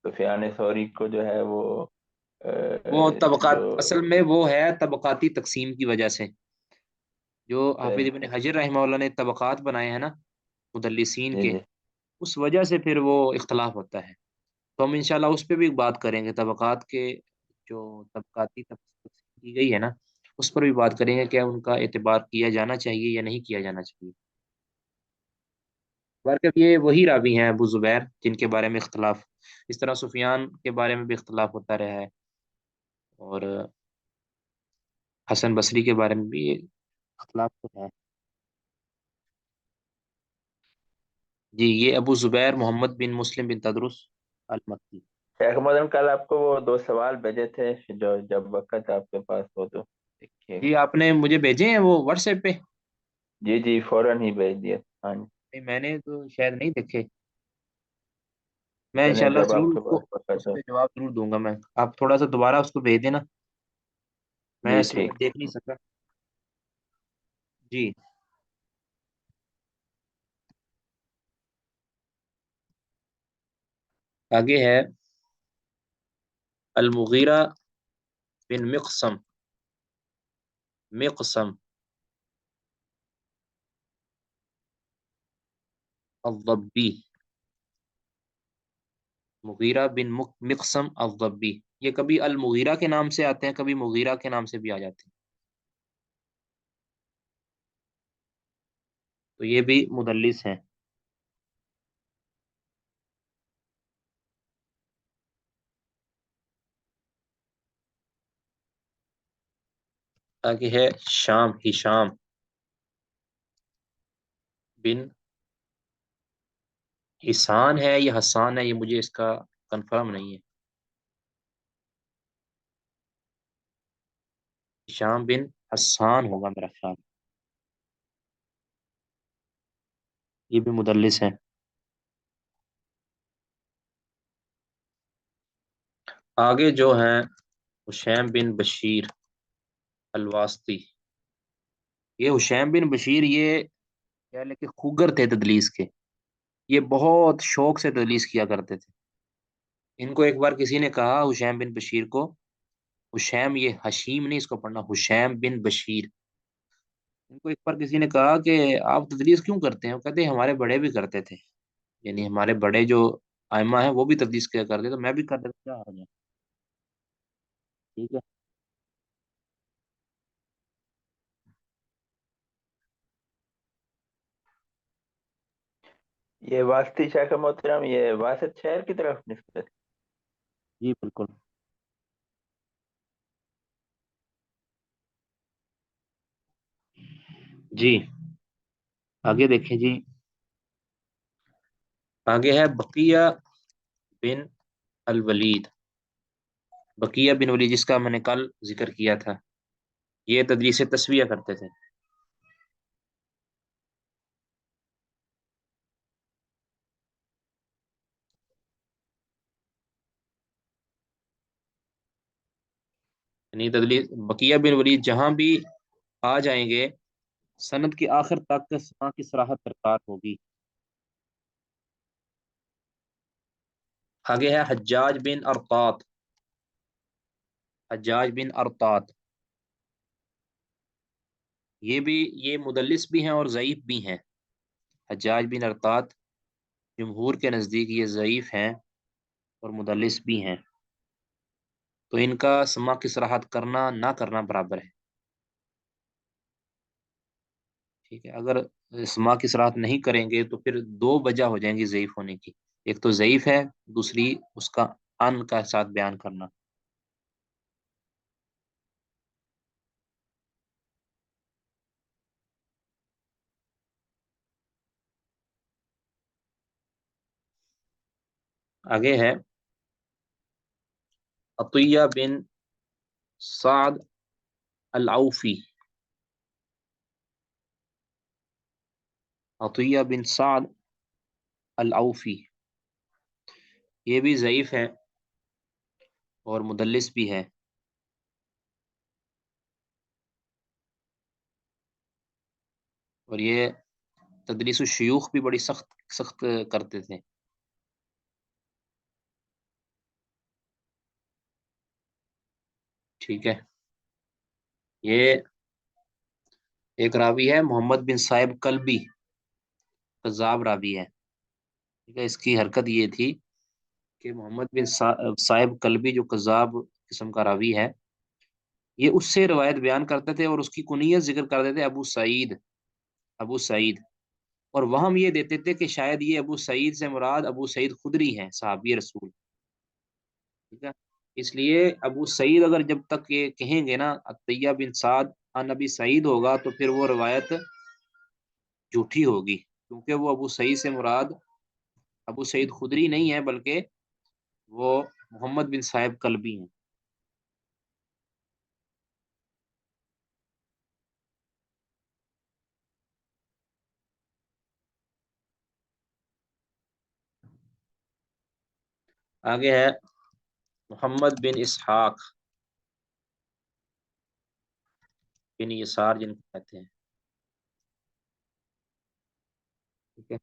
سفیان ثوری کو جو ہے وہ وہ طبقات، جو اصل میں وہ ہے طبقاتی تقسیم کی وجہ سے، جو حافظ ابن حجر رحمہ اللہ نے طبقات بنائے ہیں نا مدلسین جی کے، جی اس وجہ سے پھر وہ اختلاف ہوتا ہے۔ تو ہم انشاءاللہ اس پہ بھی بات کریں گے، طبقات کے جو طبقاتی تقسیم کی گئی ہے نا، اس پر بھی بات کریں گے، کیا ان کا اعتبار کیا جانا چاہیے یا نہیں کیا جانا چاہیے۔ بہرکیف یہ وہی راوی ہیں ابو زبیر جن کے بارے میں اختلاف، اس طرح سفیان کے بارے میں بھی اختلاف ہوتا رہا ہے، اور حسن بصری کے بارے میں بھی اختلاف تو ہے۔ جی یہ ابو زبیر محمد بن مسلم بن تدرس المکی۔ شیخ مدن، کل آپ کو وہ دو سوال بھیجے تھے، جو جب وقت آپ کے پاس ہو تو دیکھیے گا۔ جی آپ نے مجھے بھیجے ہیں وہ واٹس ایپ پہ؟ جی جی، فوراً ہی بھیج دیا، ہاں جی۔ نہیں میں نے تو شاید نہیں دیکھے، میں چلیں انشاءاللہ جب آپ ضرور کے اس کو، پاس وقت اس ہو۔ پہ جواب ضرور دوں گا میں۔ آپ تھوڑا سا دوبارہ اس کو بھیج دینا، میں جی اصل میں ٹھیک دیکھ نہیں سکا۔ جی آگے ہے المغیرہ بن مقسم الضبی، مغیرہ بن مقسم الضبی، یہ کبھی المغیرہ کے نام سے آتے ہیں، کبھی مغیرہ کے نام سے بھی آ جاتے ہیں، تو یہ بھی مدلس ہیں۔ آگے ہے ہشام بن حسان ہے یا حسان ہے، یہ مجھے اس کا کنفرم نہیں ہے، ہشام بن حسان ہوگا میرا خیال، یہ بھی مدلس ہیں۔ آگے جو ہیں حشیم بن بشیر الواسطی، یہ حشیم بن بشیر یہ کیا لے کہ خوگر تھے تدلیس کے، یہ بہت شوق سے تدلیس کیا کرتے تھے۔ ان کو ایک بار کسی نے کہا حشیم بن بشیر کو، حشیم یہ حشیم نہیں اس کو پڑھنا، حشیم بن بشیر، ان کو ایک بار کسی نے کہا کہ آپ تدلیس کیوں کرتے ہیں؟ وہ کہتے ہیں ہمارے بڑے بھی کرتے تھے، یعنی ہمارے بڑے جو ائمہ ہیں وہ بھی تدلیس کیا کرتے، تو میں بھی کر دیتا، کیا حرج ہے؟ ٹھیک ہے۔ یہ واسطی شیخ محترم، یہ واسط شہر کی طرف نسبت؟ جی بالکل۔ جی آگے دیکھیں جی، آگے ہے بقیہ بن الولید، بقیہ بن ولید جس کا میں نے کل ذکر کیا تھا، یہ تدریس تسویہ کرتے تھے۔ یعنی تدلیس بقیہ بن ولید جہاں بھی آ جائیں گے، سند کی آخر تک سما کی صراحت درکار ہوگی۔ آگے ہے حجاج بن ارطاط، یہ مدلس بھی ہیں اور ضعیف بھی ہیں۔ حجاج بن ارطاط جمہور کے نزدیک یہ ضعیف ہیں اور مدلس بھی ہیں، تو ان کا سما کی صراحت کرنا نہ کرنا برابر ہے۔ ٹھیک ہے، اگر سما کی صراحت نہیں کریں گے تو پھر دو وجہ ہو جائیں گی ضعیف ہونے کی، ایک تو ضعیف ہے، دوسری اس کا ان کا ساتھ بیان کرنا۔ آگے ہے عطیہ بن سعد العوفی۔ عطیہ بن سعد العوفی یہ بھی ضعیف ہے اور مدلس بھی ہے، اور یہ تدریس الشیوخ بھی بڑی سخت سخت کرتے تھے۔ ٹھیک ہے، یہ ایک راوی ہے محمد بن صائب کلبی، کذاب راوی ہے۔ ٹھیک ہے، اس کی حرکت یہ تھی کہ محمد بن صائب کلبی جو کذاب قسم کا راوی ہے، یہ اس سے روایت بیان کرتے تھے اور اس کی کنیت ذکر کرتے تھے ابو سعید، ابو سعید، اور وہم یہ دیتے تھے کہ شاید یہ ابو سعید سے مراد ابو سعید خدری ہیں، صحابی رسول۔ ٹھیک ہے، اس لیے ابو سعید اگر جب تک یہ کہیں گے نا عطیہ بن سعد عن ابی سعید ہوگا تو پھر وہ روایت جھوٹی ہوگی، کیونکہ وہ ابو سعید سے مراد ابو سعید خدری نہیں ہے بلکہ وہ محمد بن صائب کلبی ہیں۔ آگے ہے محمد بن اسحاق بن یسار جن کو کہتے ہیں۔ ٹھیک ہے،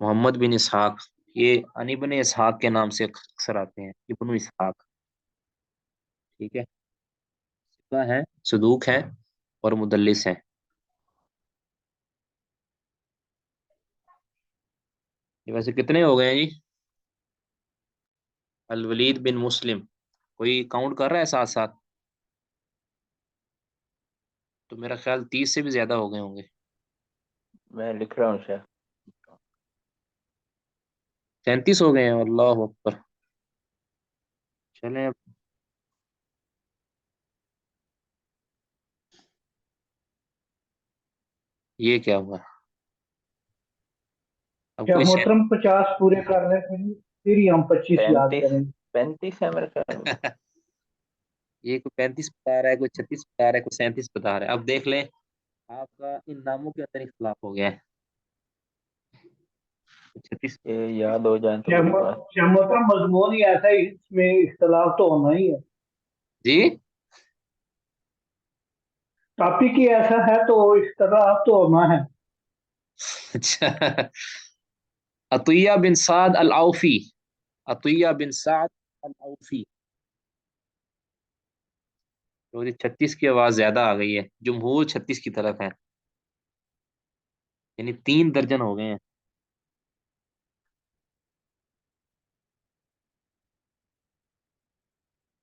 محمد بن اسحاق یہ ان ابن اسحاق کے نام سے اکثر آتے ہیں، ابن اسحاق۔ ٹھیک ہے، ثقہ ہے، صدوق ہے اور مدلس ہے۔ یہ ویسے کتنے ہو گئے ہیں جی؟ الولید بن مسلم، کوئی کاؤنٹ کر رہا ہے ساتھ ساتھ؟ تو میرا خیال 30 سے بھی زیادہ ہو گئے ہوں گے۔ میں لکھ رہا ہوں شیخ۔ 37 ہو گئے ہیں، اللہ اکبر۔ چلیں اب یہ کیا ہوا؟ اب کیا کوئی محترم 50 پورے کر لیں پھر ہی ہم 25 یاد 35 کریں گے۔ 35 ہے میرے خیال میں۔ یہ کوئی 35 بتا رہا ہے، کوئی 36 بتا رہا ہے، کوئی 37 بتا رہا ہے۔ اب دیکھ لیں، آپ کا ان ناموں کے اندر اختلاف ہو گیا ہے۔ 36 یہ یاد ہو جائیں تو کیا بڑی بات۔ کیا محترم مضمون ہی ایسا ہی، اس میں اختلاف تو ہونا ہی ہے، جی ٹاپک ہی ایسا ہے تو اختلاف تو ہونا ہے۔ اچھا، عطیہ بن سعد العوفی، عطیہ بن سعد العوفی، تو 36 کی آواز زیادہ آ گئی ہے، جمہور 36 کی طرف ہے، یعنی 3 درجن ہو گئے ہیں۔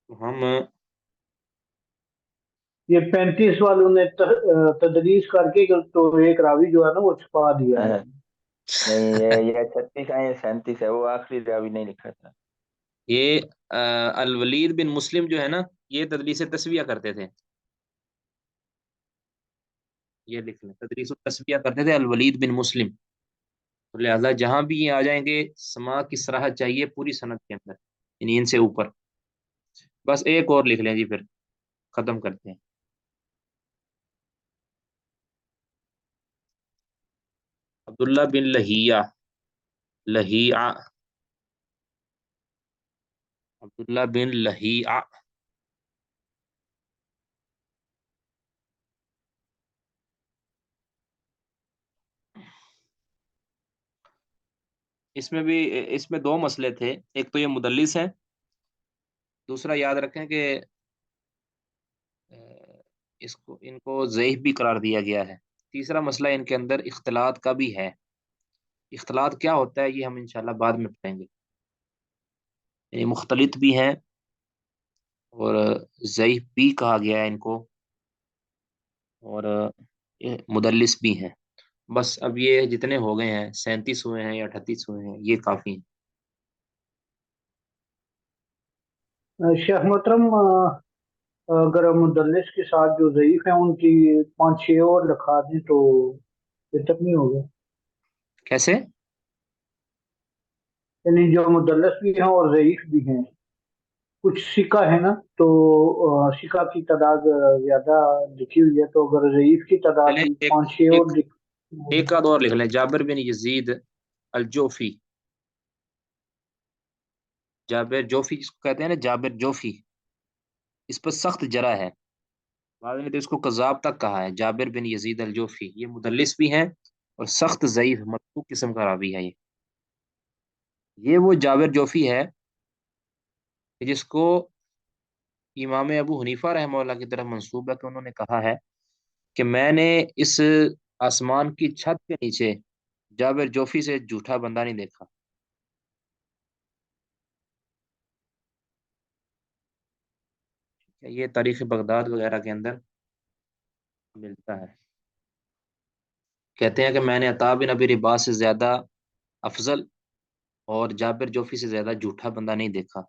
تو ہم یہ 35 والوں نے تدریس کر کے تو ایک راوی جو ہے نا وہ چھپا دیا ہے۔ نہیں، یہ 36 ہے، یہ 37 ہے، وہ آخری راوی نہیں لکھا تھا۔ یہ الولید بن مسلم جو ہے نا، یہ تدریس تسویہ کرتے تھے، یہ لکھ لیں، تدریس تسویہ کرتے تھے الولید بن مسلم، تو لہذا جہاں بھی یہ آ جائیں گے سما کی صراحت چاہیے پوری سند کے اندر، یعنی ان سے اوپر۔ بس ایک اور لکھ لیں جی، پھر ختم کرتے ہیں۔ عبداللہ بن لہیہ، لہیعہ، عبداللہ بن لہیعہ، اس میں دو مسئلے تھے، ایک تو یہ مدلس ہے، دوسرا یاد رکھیں کہ ان کو ضعیف بھی قرار دیا گیا ہے۔ تیسرا مسئلہ ان کے اندر اختلاط کا بھی ہے۔ اختلاط کیا ہوتا ہے یہ ہم انشاءاللہ بعد میں پڑھیں گے۔ یعنی مختلط بھی ہیں اور ضعیف بھی کہا گیا ہے ان کو، اور مدلس بھی ہیں۔ بس اب یہ جتنے ہو گئے ہیں 37 ہوئے ہیں یا 38 ہوئے ہیں، یہ کافی ہیں۔ شیخ محترم، اگر مدلس کے ساتھ جو ضعیف ہیں ان کی 5-6 اور لکھا دیں تو پھر تک نہیں ہوگا؟ کیسے؟ یعنی جو مدلس بھی ہیں اور ضعیف بھی ہیں، کچھ سکہ ہے نا، تو سکہ کی تعداد زیادہ لکھی ہوئی ہے، تو اگر ضعیف کی تعداد چلیں ایک 5-6 ایک اور ایک آدھ اور لکھ لیں۔ جابر بن یزید الجوفی، جابر جوفی جس کو کہتے ہیں نا، جابر جوفی، اس پر سخت جرح ہے۔ بعض نے تو اس کو کذاب تک کہا ہے۔ جابر بن یزید الجوفی یہ مدلس بھی ہیں اور سخت ضعیف متروک قسم کا راوی ہے۔ یہ وہ جابر جوفی ہے کہ جس کو امام ابو حنیفہ رحمہ اللہ کی طرف منسوب ہے کہ انہوں نے کہا ہے کہ میں نے اس آسمان کی چھت کے نیچے جابر جوفی سے جھوٹا بندہ نہیں دیکھا۔ یہ تاریخ بغداد وغیرہ کے اندر ملتا ہے۔ کہتے ہیں کہ میں نے عطا بن ابی رباح سے زیادہ افضل اور جابر جوفی سے زیادہ جھوٹا بندہ نہیں دیکھا۔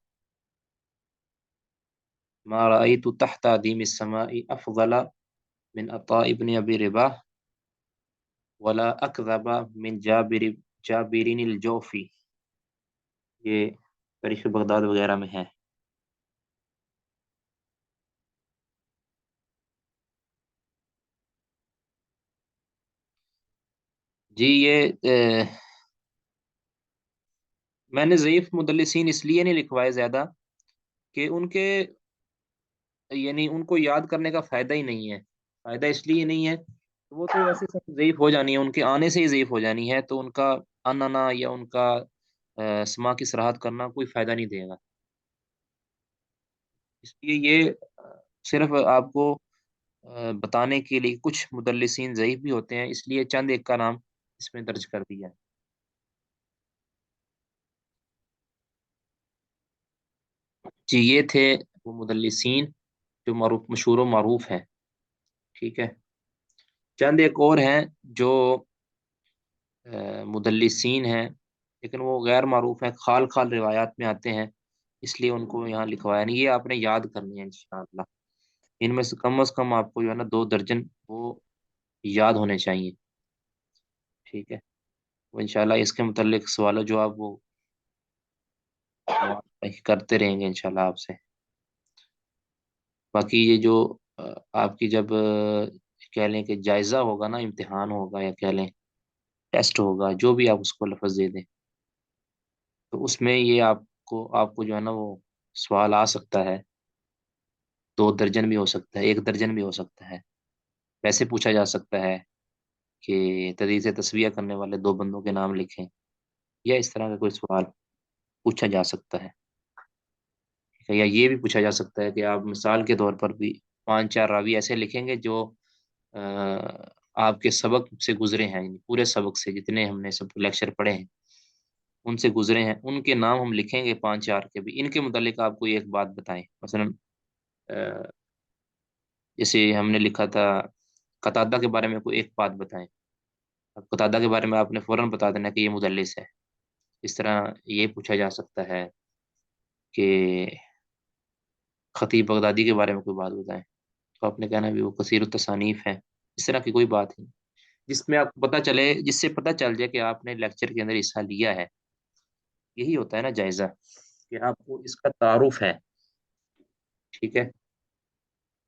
ما رأيت تحت عدیم السماء افضل من عطاء ابن ابی رباح ولا اکذب من جابرین الجوفی، یہ تاریخ بغداد وغیرہ میں ہے۔ جی یہ میں نے ضعیف مدلسین اس لیے نہیں لکھوائے زیادہ کہ ان کے یعنی ان کو یاد کرنے کا فائدہ ہی نہیں ہے۔ فائدہ اس لیے نہیں ہے، وہ تو ویسے سب ضعیف ہو جانی ہے، ان کے آنے سے ہی ضعیف ہو جانی ہے، تو ان کا آنا یا ان کا سما کی صراحت کرنا کوئی فائدہ نہیں دے گا۔ اس لیے یہ صرف آپ کو بتانے کے لیے کچھ مدلسین ضعیف بھی ہوتے ہیں، اس لیے چند ایک کا نام اس میں درج کر دیا ہے۔ جی یہ تھے وہ مدلسین جو معروف، مشہور و معروف ہیں۔ ٹھیک ہے، چند ایک اور ہیں جو مدلسین ہیں لیکن وہ غیر معروف ہیں، خال خال روایات میں آتے ہیں، اس لیے ان کو یہاں لکھوایا نہیں۔ یہ آپ نے یاد کرنی ہے انشاءاللہ۔ ان میں سے کم از کم آپ کو جو ہے نا 2 درجن وہ یاد ہونے چاہیے۔ ٹھیک ہے، وہ انشاءاللہ اس کے متعلق سوال و جواب وہ کرتے رہیں گے انشاءاللہ آپ سے۔ باقی یہ جو آپ کی جب کہہ لیں کہ جائزہ ہوگا نا، امتحان ہوگا یا کہہ لیں ٹیسٹ ہوگا، جو بھی آپ اس کو لفظ دے دیں، تو اس میں یہ آپ کو جو ہے نا وہ سوال آ سکتا ہے۔ 2 درجن بھی ہو سکتا ہے، 1 درجن بھی ہو سکتا ہے۔ ویسے پوچھا جا سکتا ہے کہ تدریس تسویہ کرنے والے 2 بندوں کے نام لکھیں، یا اس طرح کا کوئی سوال پوچھا جا سکتا ہے۔ یا یہ بھی پوچھا جا سکتا ہے کہ آپ مثال کے طور پر بھی 5-4 راوی ایسے لکھیں گے جو آپ کے سبق سے گزرے ہیں، یعنی پورے سبق سے جتنے ہم نے سب لیکچر پڑھے ہیں ان سے گزرے ہیں، ان کے نام ہم لکھیں گے 5-4 کے بھی، ان کے متعلق آپ کو ایک بات بتائیں۔ مثلا جیسے ہم نے لکھا تھا قتادہ کے بارے میں کوئی ایک بات بتائیں، اب قتادہ کے بارے میں آپ نے فوراً بتا دینا کہ یہ مدلس ہے۔ اس طرح یہ پوچھا جا سکتا ہے کہ خطیب بغدادی کے بارے میں کوئی بات بتائیں، تو آپ نے کہنا بھی وہ کثیر التصانیف ہے۔ اس طرح کی کوئی بات نہیں جس میں آپ کو پتہ چلے، جس سے پتہ چل جائے کہ آپ نے لیکچر کے اندر حصہ لیا ہے۔ یہی ہوتا ہے نا جائزہ، کہ آپ کو اس کا تعارف ہے۔ ٹھیک ہے،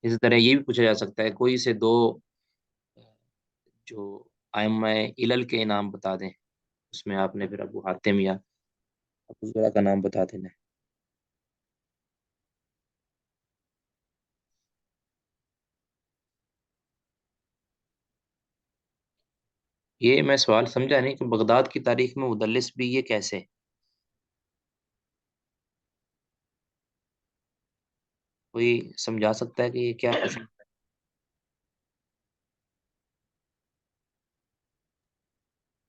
اسی طرح یہ بھی پوچھا جا سکتا ہے کوئی سے 2 جو ائمہ علل کے نام بتا دیں، اس میں آپ نے پھر ابو حاتم یا ابو زرع کا نام بتا دینا ہے۔ یہ میں سوال سمجھا نہیں کہ بغداد کی تاریخ میں مدلس بھی یہ کیسے؟ کوئی سمجھا سکتا ہے کہ یہ کیا قسم؟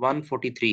143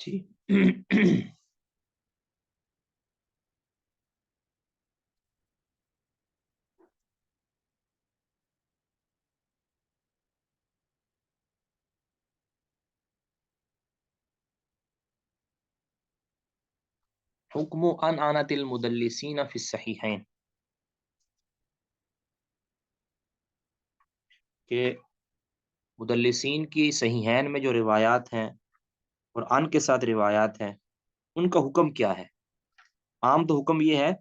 جی حکم ان آنت المدلسین فی الصحیحین، کہ مدلسین کی صحیحین میں جو روایات ہیں اور ان کے ساتھ روایات ہیں ان کا حکم کیا ہے؟ عام تو حکم یہ ہے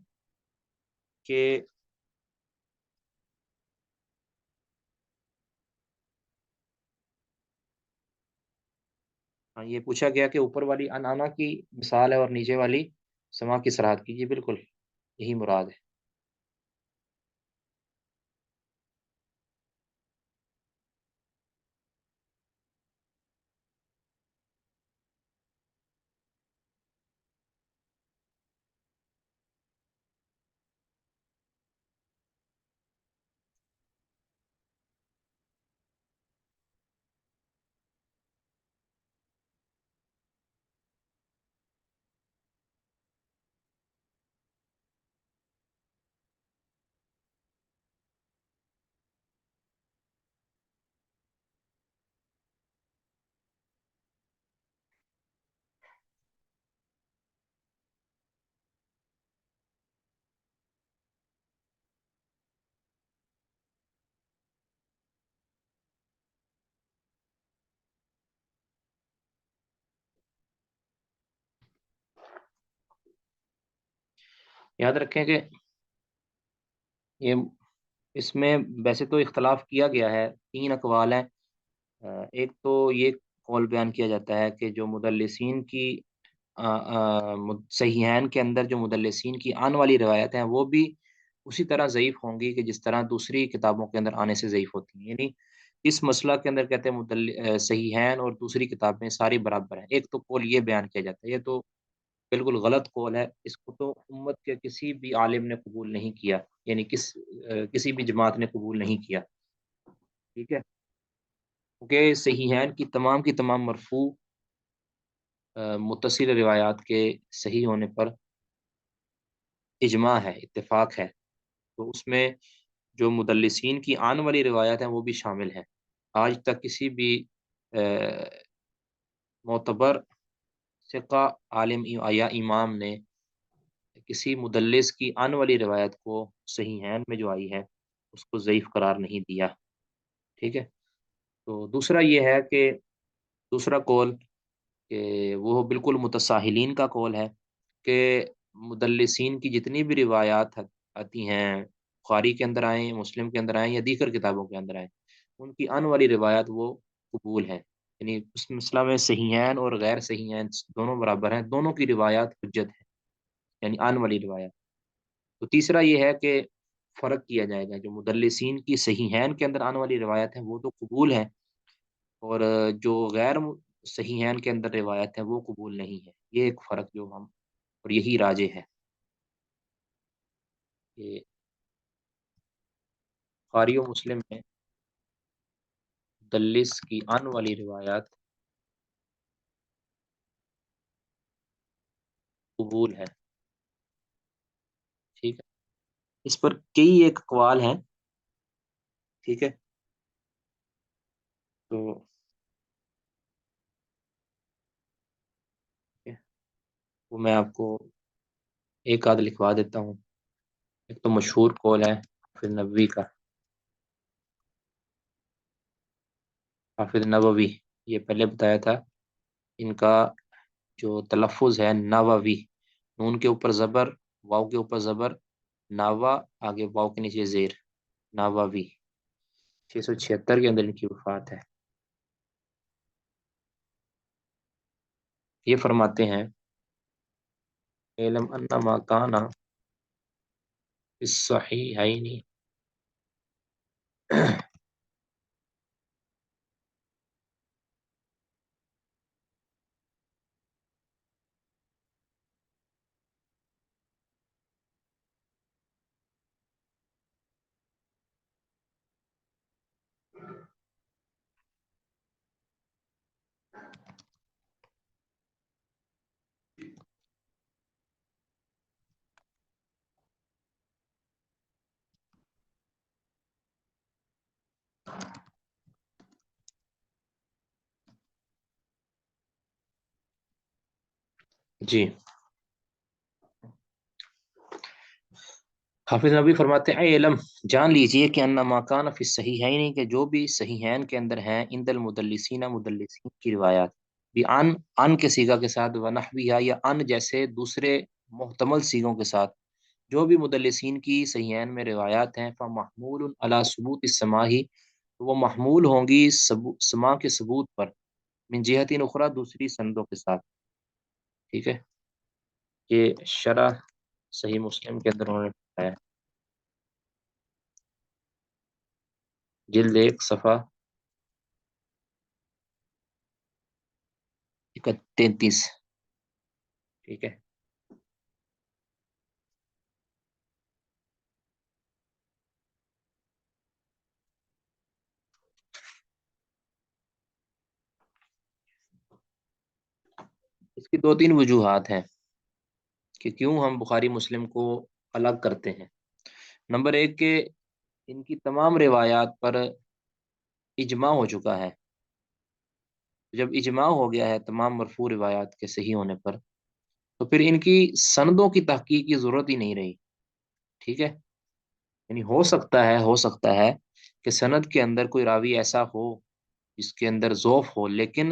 کہ یہ پوچھا گیا کہ اوپر والی انانا کی مثال ہے اور نیچے والی سما کی سرحد کی، جی بالکل یہی مراد ہے۔ یاد رکھیں کہ یہ اس میں ویسے تو اختلاف کیا گیا ہے، تین اقوال ہیں۔ ایک تو یہ قول بیان کیا جاتا ہے کہ جو مدلسین کی صحیحین کے اندر جو مدلسین کی آن والی روایت ہیں وہ بھی اسی طرح ضعیف ہوں گی کہ جس طرح دوسری کتابوں کے اندر آنے سے ضعیف ہوتی ہیں، یعنی اس مسئلہ کے اندر کہتے ہیں صحیحین اور دوسری کتابیں ساری برابر ہیں۔ ایک تو قول یہ بیان کیا جاتا ہے، یہ تو بالکل غلط قول ہے، اس کو تو امت کے کسی بھی عالم نے قبول نہیں کیا، یعنی کسی بھی جماعت نے قبول نہیں کیا، ٹھیک ہے، کیونکہ صحیحین کی تمام مرفوع متصل روایات کے صحیح ہونے پر اجماع ہے، اتفاق ہے، تو اس میں جو مدلسین کی آن والی روایات ہیں وہ بھی شامل ہیں۔ آج تک کسی بھی معتبر ثقہ عالم یا امام نے کسی مدلس کی آن والی روایت کو صحیحین میں جو آئی ہے اس کو ضعیف قرار نہیں دیا، ٹھیک ہے۔ تو دوسرا یہ ہے کہ دوسرا قول کہ وہ بالکل متساہلین کا قول ہے کہ مدلسین کی جتنی بھی روایات آتی ہیں، بخاری کے اندر آئیں، مسلم کے اندر آئیں یا دیگر کتابوں کے اندر آئیں، ان کی آن والی روایت وہ قبول ہے، یعنی اس مسئلہ میں صحیحین اور غیر صحیحین دونوں برابر ہیں، دونوں کی روایات حجت ہے، یعنی آن والی روایت۔ تو تیسرا یہ ہے کہ فرق کیا جائے گا، جو مدلسین کی صحیحین کے اندر آنے والی روایت ہیں وہ تو قبول ہیں، اور جو غیر صحیحین کے اندر روایت ہیں وہ قبول نہیں ہے، یہ ایک فرق جو ہم اور یہی راجح ہے کہ بخاری و مسلم میں مدلس کی آن والی روایات قبول ہے، ٹھیک ہے۔ اس پر کئی ایک اقوال ہیں، ٹھیک ہے، تو وہ میں آپ کو ایک آدھ لکھوا دیتا ہوں۔ ایک تو مشہور قول ہے حافظ نبوی کا، حافظ نووی، یہ پہلے بتایا تھا، ان کا جو تلفظ ہے نووی، نون کے اوپر زبر، واو کے اوپر زبر، ناوا، آگے واو کے نیچے زیر، ناواوی، 676 کے اندر ان کی وفات ہے۔ یہ فرماتے ہیں علم ان ما کان الصحیحین جی، حافظ نبی فرماتے ہیں، علم جان لیجئے کہ ان ما کان فی الصحیحین، کہ جو بھی صحیحین کے اندر ہیں، عند المدلسین مدلسین کی روایات بھی ان کے صیغہ کے ساتھ، ونحویہ یا ان جیسے دوسرے محتمل صیغوں کے ساتھ، جو بھی مدلسین کی صحیحین میں روایات ہیں، فمحمول علی ثبوت السماع، تو وہ محمول ہوں گی سماع کے ثبوت پر، من جہت اخری دوسری سندوں کے ساتھ. ٹھیک ہے، یہ شرح صحیح مسلم کے اندر انہوں نے بتایا، جلد 1 صفحہ 33. ٹھیک ہے، اس کی 2 3 وجوہات ہیں کہ کیوں ہم بخاری مسلم کو الگ کرتے ہیں. نمبر 1 کہ ان کی تمام روایات پر اجماع ہو چکا ہے. جب اجماع ہو گیا ہے تمام مرفوع روایات کے صحیح ہونے پر، تو پھر ان کی سندوں کی تحقیق کی ضرورت ہی نہیں رہی. ٹھیک ہے، یعنی ہو سکتا ہے کہ سند کے اندر کوئی راوی ایسا ہو جس کے اندر ضعف ہو، لیکن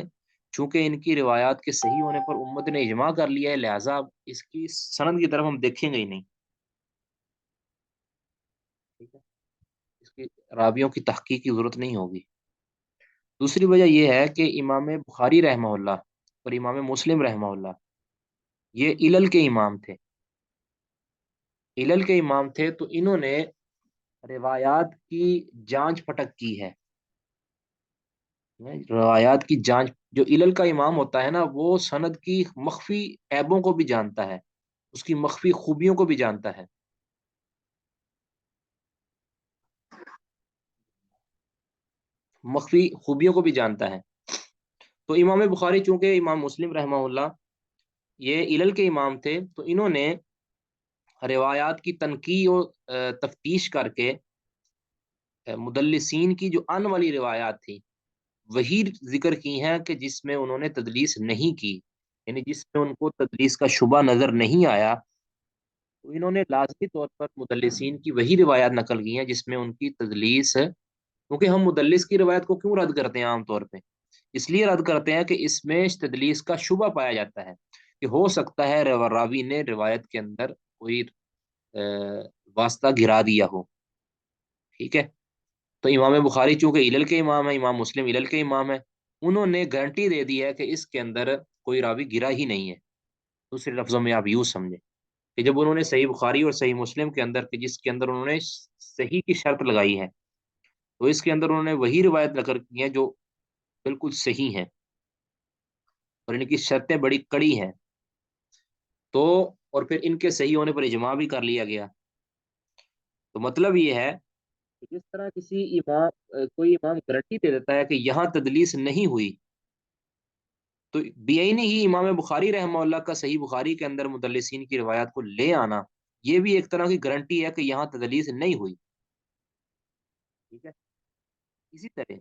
چونکہ ان کی روایات کے صحیح ہونے پر امت نے اجماع کر لیا ہے، لہٰذا اس کی سند کی طرف ہم دیکھیں گے ہی نہیں. ٹھیک ہے، اس کی راویوں کی تحقیق کی ضرورت نہیں ہوگی. دوسری وجہ یہ ہے کہ امام بخاری رحمہ اللہ اور امام مسلم رحمہ اللہ یہ علل کے امام تھے. علل کے امام تھے تو انہوں نے روایات کی جانچ پھٹک کی ہے. روایات کی جانچ، جو علل کا امام ہوتا ہے نا، وہ سند کی مخفی عیبوں کو بھی جانتا ہے، اس کی مخفی خوبیوں کو بھی جانتا ہے. مخفی خوبیوں کو بھی جانتا ہے. تو امام بخاری چونکہ امام مسلم رحمہ اللہ یہ علل کے امام تھے، تو انہوں نے روایات کی تنقیح اور تفتیش کر کے مدلسین کی جو آن والی روایات تھی وہی ذکر کی ہیں کہ جس میں انہوں نے تدلیس نہیں کی، یعنی جس میں ان کو تدلیس کا شبہ نظر نہیں آیا، تو انہوں نے لازمی طور پر مدلسین کی وہی روایات نقل کی ہیں جس میں ان کی تدلیس ہے. کیونکہ ہم مدلس کی روایت کو کیوں رد کرتے ہیں؟ عام طور پہ اس لیے رد کرتے ہیں کہ اس میں تدلیس کا شبہ پایا جاتا ہے، کہ ہو سکتا ہے راوی نے روایت کے اندر کوئی واسطہ گرا دیا ہو. ٹھیک ہے، تو امام بخاری چونکہ علل کے امام ہے، امام مسلم علل کے امام ہے، انہوں نے گارنٹی دے دی ہے کہ اس کے اندر کوئی راوی گرا ہی نہیں ہے. دوسرے لفظوں میں آپ یوں سمجھیں کہ جب انہوں نے صحیح بخاری اور صحیح مسلم کے اندر کہ جس کے اندر انہوں نے صحیح کی شرط لگائی ہے، تو اس کے اندر انہوں نے وہی روایت نقل کی ہیں جو بالکل صحیح ہیں، اور ان کی شرطیں بڑی کڑی ہیں. تو اور پھر ان کے صحیح ہونے پر اجماع بھی کر لیا گیا. تو مطلب یہ ہے کہ جس طرح کسی امام کوئی امام گارنٹی دے دیتا ہے کہ یہاں تدلیس نہیں ہوئی، تو بیعینی ہی امام بخاری رحمہ اللہ کا صحیح بخاری کے اندر مدلسین کی روایات کو لے آنا یہ بھی ایک طرح کی گارنٹی ہے کہ یہاں تدلیس نہیں ہوئی. ٹھیک ہے، اسی طرح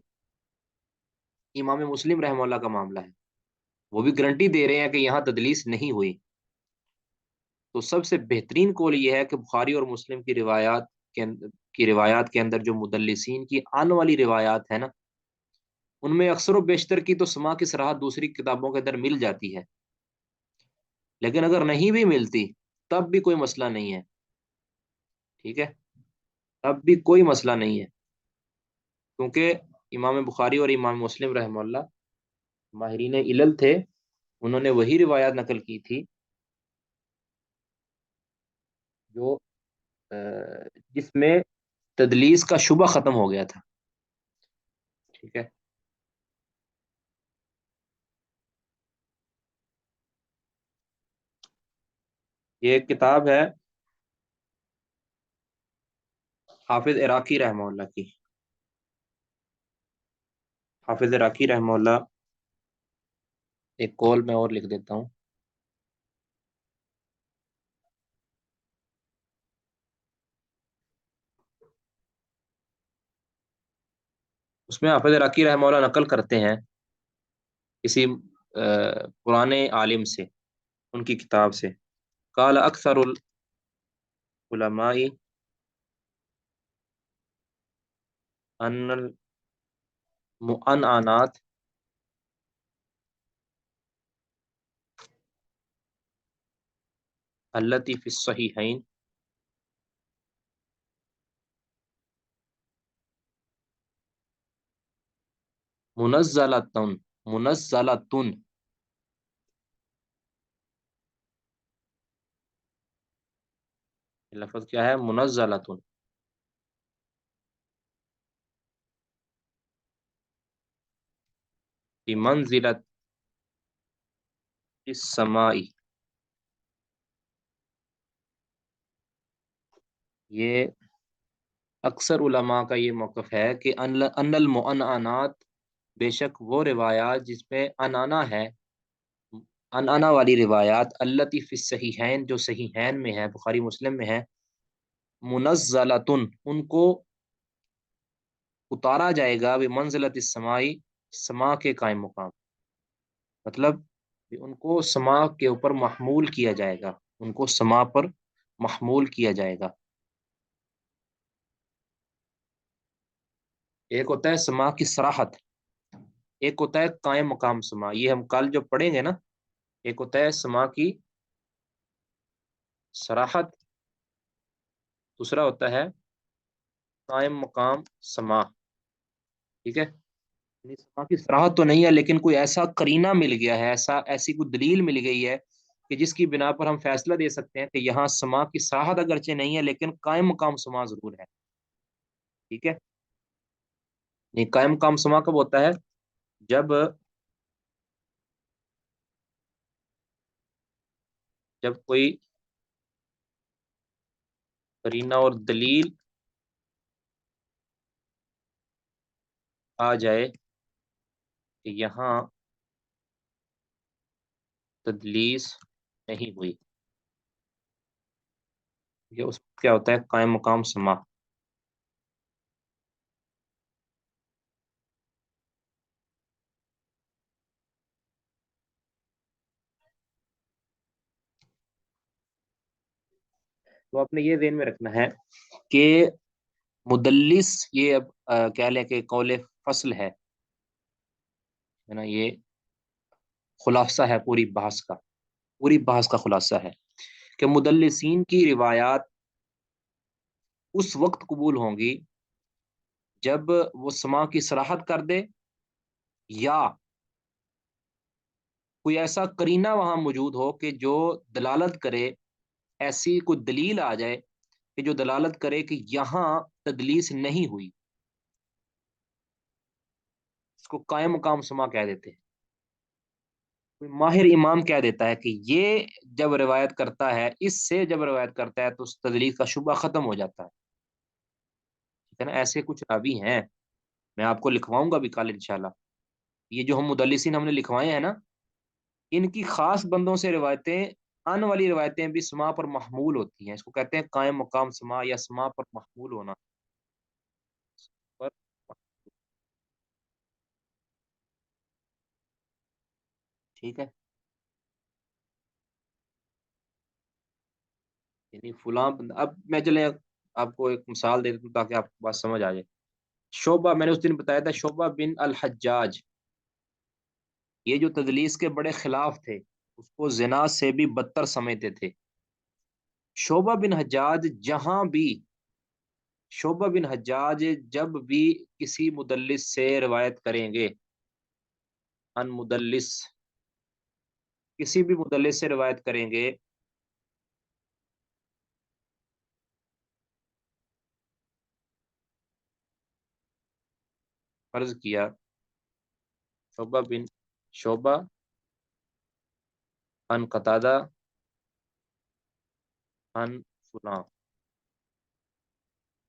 امام مسلم رحمہ اللہ کا معاملہ ہے، وہ بھی گارنٹی دے رہے ہیں کہ یہاں تدلیس نہیں ہوئی. تو سب سے بہترین قول یہ ہے کہ بخاری اور مسلم کی روایات کے اندر جو مدلسین کی آنے والی روایات ہے نا، ان میں اکثر و بیشتر کی تو سما کی صراحت دوسری کتابوں کے اندر مل جاتی ہے، لیکن اگر نہیں بھی ملتی تب بھی کوئی مسئلہ نہیں ہے. ٹھیک ہے، تب بھی کوئی مسئلہ نہیں ہے، کیونکہ امام بخاری اور امام مسلم رحمہ اللہ ماہرین علل تھے، انہوں نے وہی روایات نقل کی تھی جو جس میں تدلیس کا شبہ ختم ہو گیا تھا. ٹھیک ہے، یہ ایک کتاب ہے حافظ عراقی رحمہ اللہ کی. حافظ عراقی رحمہ اللہ، ایک قول میں اور لکھ دیتا ہوں. اس میں حافظ عراقی رحمہ اللہ نقل کرتے ہیں کسی پرانے عالم سے، ان کی کتاب سے. قال اکثر العلماء ان المعنعنات التي في الصحيحين منزلتن منزلتن. لفظ کیا ہے؟ منزلتن. بمنزلت السماء. یہ اکثر علماء کا یہ موقف ہے کہ ان المعنعنات، بے شک وہ روایات جس میں انانا ہے، انانا والی روایات، التی فی الصحیحین جو صحیحین میں ہے، بخاری مسلم میں ہے، منزلتن ان کو اتارا جائے گا بمنزلت السمائی، سما کے قائم مقام. مطلب کہ ان کو سما کے اوپر محمول کیا جائے گا، ان کو سما پر محمول کیا جائے گا. ایک ہوتا ہے سما کی صراحت، ایک ہوتا ہے قائم مقام سما. یہ ہم کل جو پڑھیں گے نا، ایک ہوتا ہے سما کی صراحت، دوسرا ہوتا ہے قائم مقام سما. ٹھیک ہے؟ سما کی صراحت تو نہیں ہے، لیکن کوئی ایسا قرینہ مل گیا ہے، ایسی کوئی دلیل مل گئی ہے کہ جس کی بنا پر ہم فیصلہ دے سکتے ہیں کہ یہاں سما کی صراحت اگرچہ نہیں ہے لیکن قائم مقام سما ضرور ہے. ٹھیک ہے؟ نہیں، قائم مقام سما کب ہوتا ہے؟ جب جب کوئی قرینہ اور دلیل آ جائے کہ یہاں تدلیس نہیں ہوئی، یہ اس کیا ہوتا ہے؟ قائم مقام سما. تو آپ نے یہ ذہن میں رکھنا ہے کہ مدلس، یہ اب کہہ لیں کہ قول فصل ہے نا، یہ خلاصہ ہے پوری بحث کا، پوری بحث کا خلاصہ ہے کہ مدلسین کی روایات اس وقت قبول ہوں گی جب وہ سما کی صراحت کر دے، یا کوئی ایسا قرینہ وہاں موجود ہو کہ جو دلالت کرے، ایسی کوئی دلیل آ جائے کہ جو دلالت کرے کہ یہاں تدلیس نہیں ہوئی. اس کو قائم مقام سما کہہ دیتے ہیں. کوئی ماہر امام کہہ دیتا ہے کہ یہ جب روایت کرتا ہے، اس سے جب روایت کرتا ہے تو اس تدلیس کا شبہ ختم ہو جاتا ہے. ٹھیک ہے نا؟ ایسے کچھ راوی ہیں، میں آپ کو لکھواؤں گا بھی کل انشاءاللہ. یہ جو ہم مدلسین ہم نے لکھوائے ہیں نا، ان کی خاص بندوں سے روایتیں، ان والی روایتیں بھی سما پر محمول ہوتی ہیں. اس کو کہتے ہیں قائم مقام سما یا سما پر محمول ہونا. پر ٹھیک ہے، یعنی فلاں اب میں چلے آپ کو ایک مثال دے دیتا ہوں تاکہ آپ کو بات سمجھ آ جائے. شعبہ، میں نے اس دن بتایا تھا، شعبہ بن الحجاج، یہ جو تدلیس کے بڑے خلاف تھے، اس کو زنا سے بھی بدتر سمجھتے تھے. شعبہ بن حجاج شعبہ بن حجاج جب بھی کسی مدلس سے روایت کریں گے، ان مدلس، کسی بھی مدلس سے روایت کریں گے، فرض کیا شعبہ ان قتادہ ان فلاں.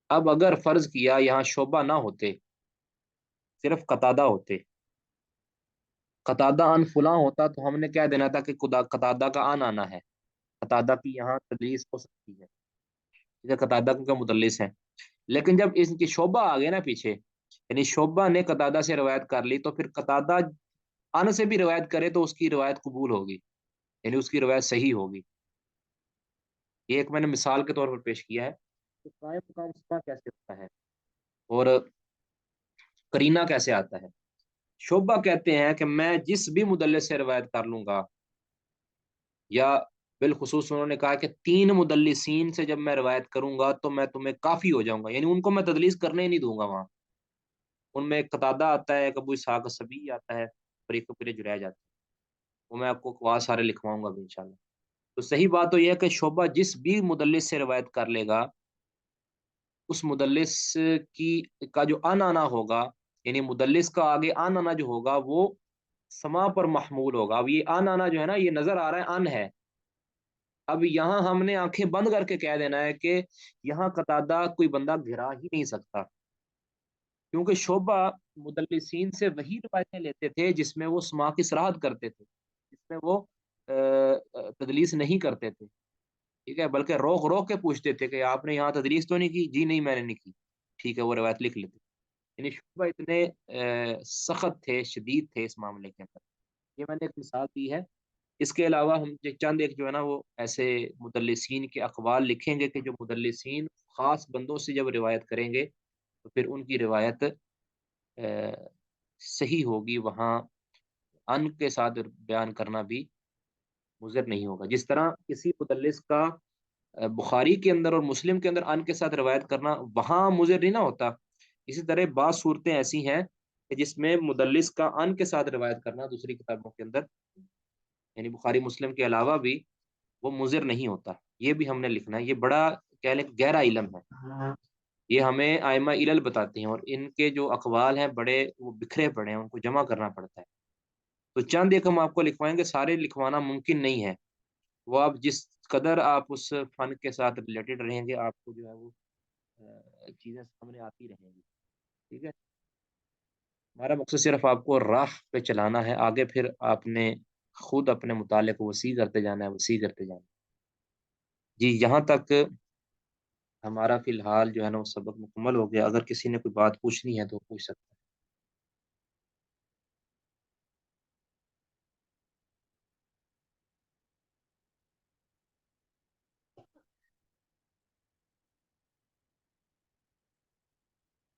اب اگر فرض کیا یہاں شعبہ نہ ہوتے، صرف قتادہ ہوتے، قتادہ ان فلاں ہوتا، تو ہم نے کیا دینا تھا کہ قتادہ کا ان آنا ہے، قتادہ کی یہاں تدلیس ہو سکتی ہے. ٹھیک ہے؟ قتادہ کا مدلس ہے. لیکن جب اس کی شعبہ آ گئے نا پیچھے، یعنی شعبہ نے قتادہ سے روایت کر لی، تو پھر قتادہ ان سے بھی روایت کرے تو اس کی روایت قبول ہوگی. یعنی اس کی روایت صحیح ہوگی. یہ ایک میں نے مثال کے طور پر پیش کیا ہے کہ قائم مقام سما کیسے ہوتا ہے اور کرینہ کیسے آتا ہے. شعبہ کہتے ہیں کہ میں جس بھی مدلس سے روایت کر لوں گا، یا بالخصوص انہوں نے کہا کہ 3 مدلسین سے جب میں روایت کروں گا تو میں تمہیں کافی ہو جاؤں گا، یعنی ان کو میں تدلیس کرنے ہی نہیں دوں گا وہاں. ان میں ایک قتادہ آتا ہے، ایک ابو اسحاق سبی آتا ہے، اور ایک پورے جریج آتا ہے. وہ میں آپ کو اقوال سارے لکھواؤں گا انشاءاللہ. تو صحیح بات تو یہ ہے کہ شعبہ جس بھی مدلس سے روایت کر لے گا، اس مدلس کی کا جو ان آنا ہوگا، یعنی مدلس کا آگے ان آنا جو ہوگا وہ سما پر محمول ہوگا. اب یہ ان آنا جو ہے نا، یہ نظر آ رہا ہے ان ہے. اب یہاں ہم نے آنکھیں بند کر کے کہہ دینا ہے کہ یہاں قتادہ کوئی بندہ گھرا ہی نہیں سکتا، کیونکہ شعبہ مدلسین سے وہی روایتیں لیتے تھے جس میں وہ سما کی صراحت کرتے تھے، جس میں وہ تدلیس نہیں کرتے تھے. ٹھیک ہے، بلکہ روک روک کے پوچھتے تھے کہ آپ نے یہاں تدریس تو نہیں کی؟ جی نہیں میں نے نہیں کی. ٹھیک ہے، وہ روایت لکھ لیتے. یعنی شعبہ اتنے سخت تھے، شدید تھے اس معاملے کے اندر. یہ میں نے ایک مثال دی ہے. اس کے علاوہ ہم چند ایک جو ہے نا وہ ایسے مدلسین کے اقوال لکھیں گے کہ جو مدلسین خاص بندوں سے جب روایت کریں گے تو پھر ان کی روایت صحیح ہوگی، وہاں ان کے ساتھ بیان کرنا بھی مضر نہیں ہوگا. جس طرح کسی مدلس کا بخاری کے اندر اور مسلم کے اندر ان کے ساتھ روایت کرنا وہاں مضر نہیں نہ ہوتا، اسی طرح بعض صورتیں ایسی ہیں کہ جس میں مدلس کا ان کے ساتھ روایت کرنا دوسری کتابوں کے اندر، یعنی بخاری مسلم کے علاوہ بھی، وہ مضر نہیں ہوتا. یہ بھی ہم نے لکھنا ہے. یہ بڑا کہہ لیں گہرا علم ہے. یہ ہمیں آئمہ علل بتاتے ہیں، اور ان کے جو اقوال ہیں بڑے وہ بکھرے پڑے ہیں، ان کو جمع کرنا پڑتا ہے. تو چند ایک ہم آپ کو لکھوائیں گے، سارے لکھوانا ممکن نہیں ہے. وہ آپ جس قدر آپ اس فن کے ساتھ ریلیٹڈ رہیں گے، آپ کو جو ہے وہ چیزیں سامنے آتی رہیں گی. ٹھیک ہے، ہمارا مقصد صرف آپ کو راہ پہ چلانا ہے، آگے پھر آپ نے خود اپنے مطالعے کو وسیع کرتے جانا ہے، وسیع کرتے جانا ہے. جی، یہاں تک ہمارا فی الحال جو ہے نا وہ سبق مکمل ہو گیا. اگر کسی نے کوئی بات پوچھنی ہے تو پوچھ سکتا ہے.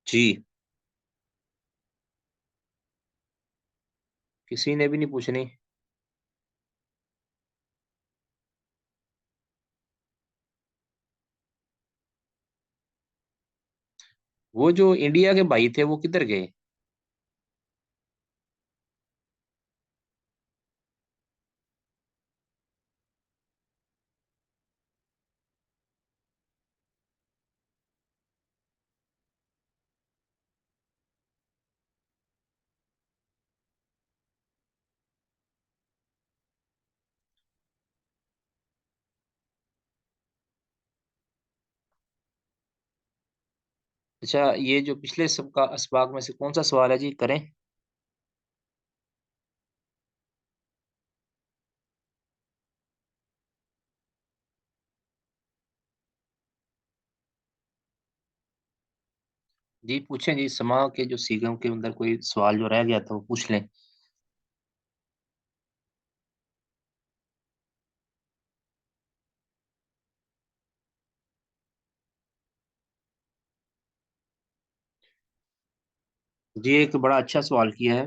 جی، کسی نے بھی نہیں پوچھنی. وہ جو انڈیا کے بھائی تھے وہ کدھر گئے؟ اچھا، یہ جو پچھلے سب کا اسباق میں سے کون سا سوال ہے جی؟ کریں. جی پوچھیں جی، سما کے جو سیغوں کے اندر کوئی سوال جو رہ گیا تھا وہ پوچھ لیں. جی، ایک بڑا اچھا سوال کیا ہے.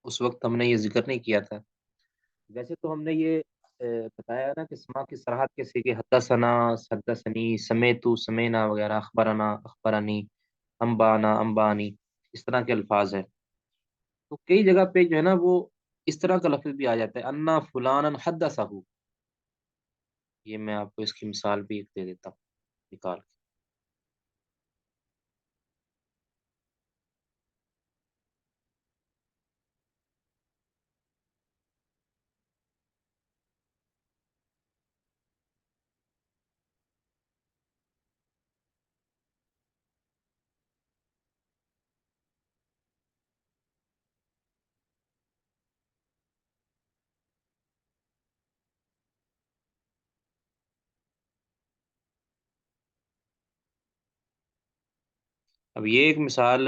اس وقت ہم نے یہ ذکر نہیں کیا تھا. ویسے تو ہم نے یہ بتایا نا کہ سما کی صراحت کے سیغے حدثنا، حدثنی، سمیتو، سمینا وغیرہ، اخبرنا، اخبرانی، انبانا، انبانی، اس طرح کے الفاظ ہیں. تو کئی جگہ پہ جو ہے نا وہ اس طرح کا لفظ بھی آ جاتا ہے، انا فلانا حدثہ. یہ میں آپ کو اس کی مثال بھی ایک دے دیتا ہوں نکال کے. اب یہ ایک مثال،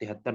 73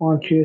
5-6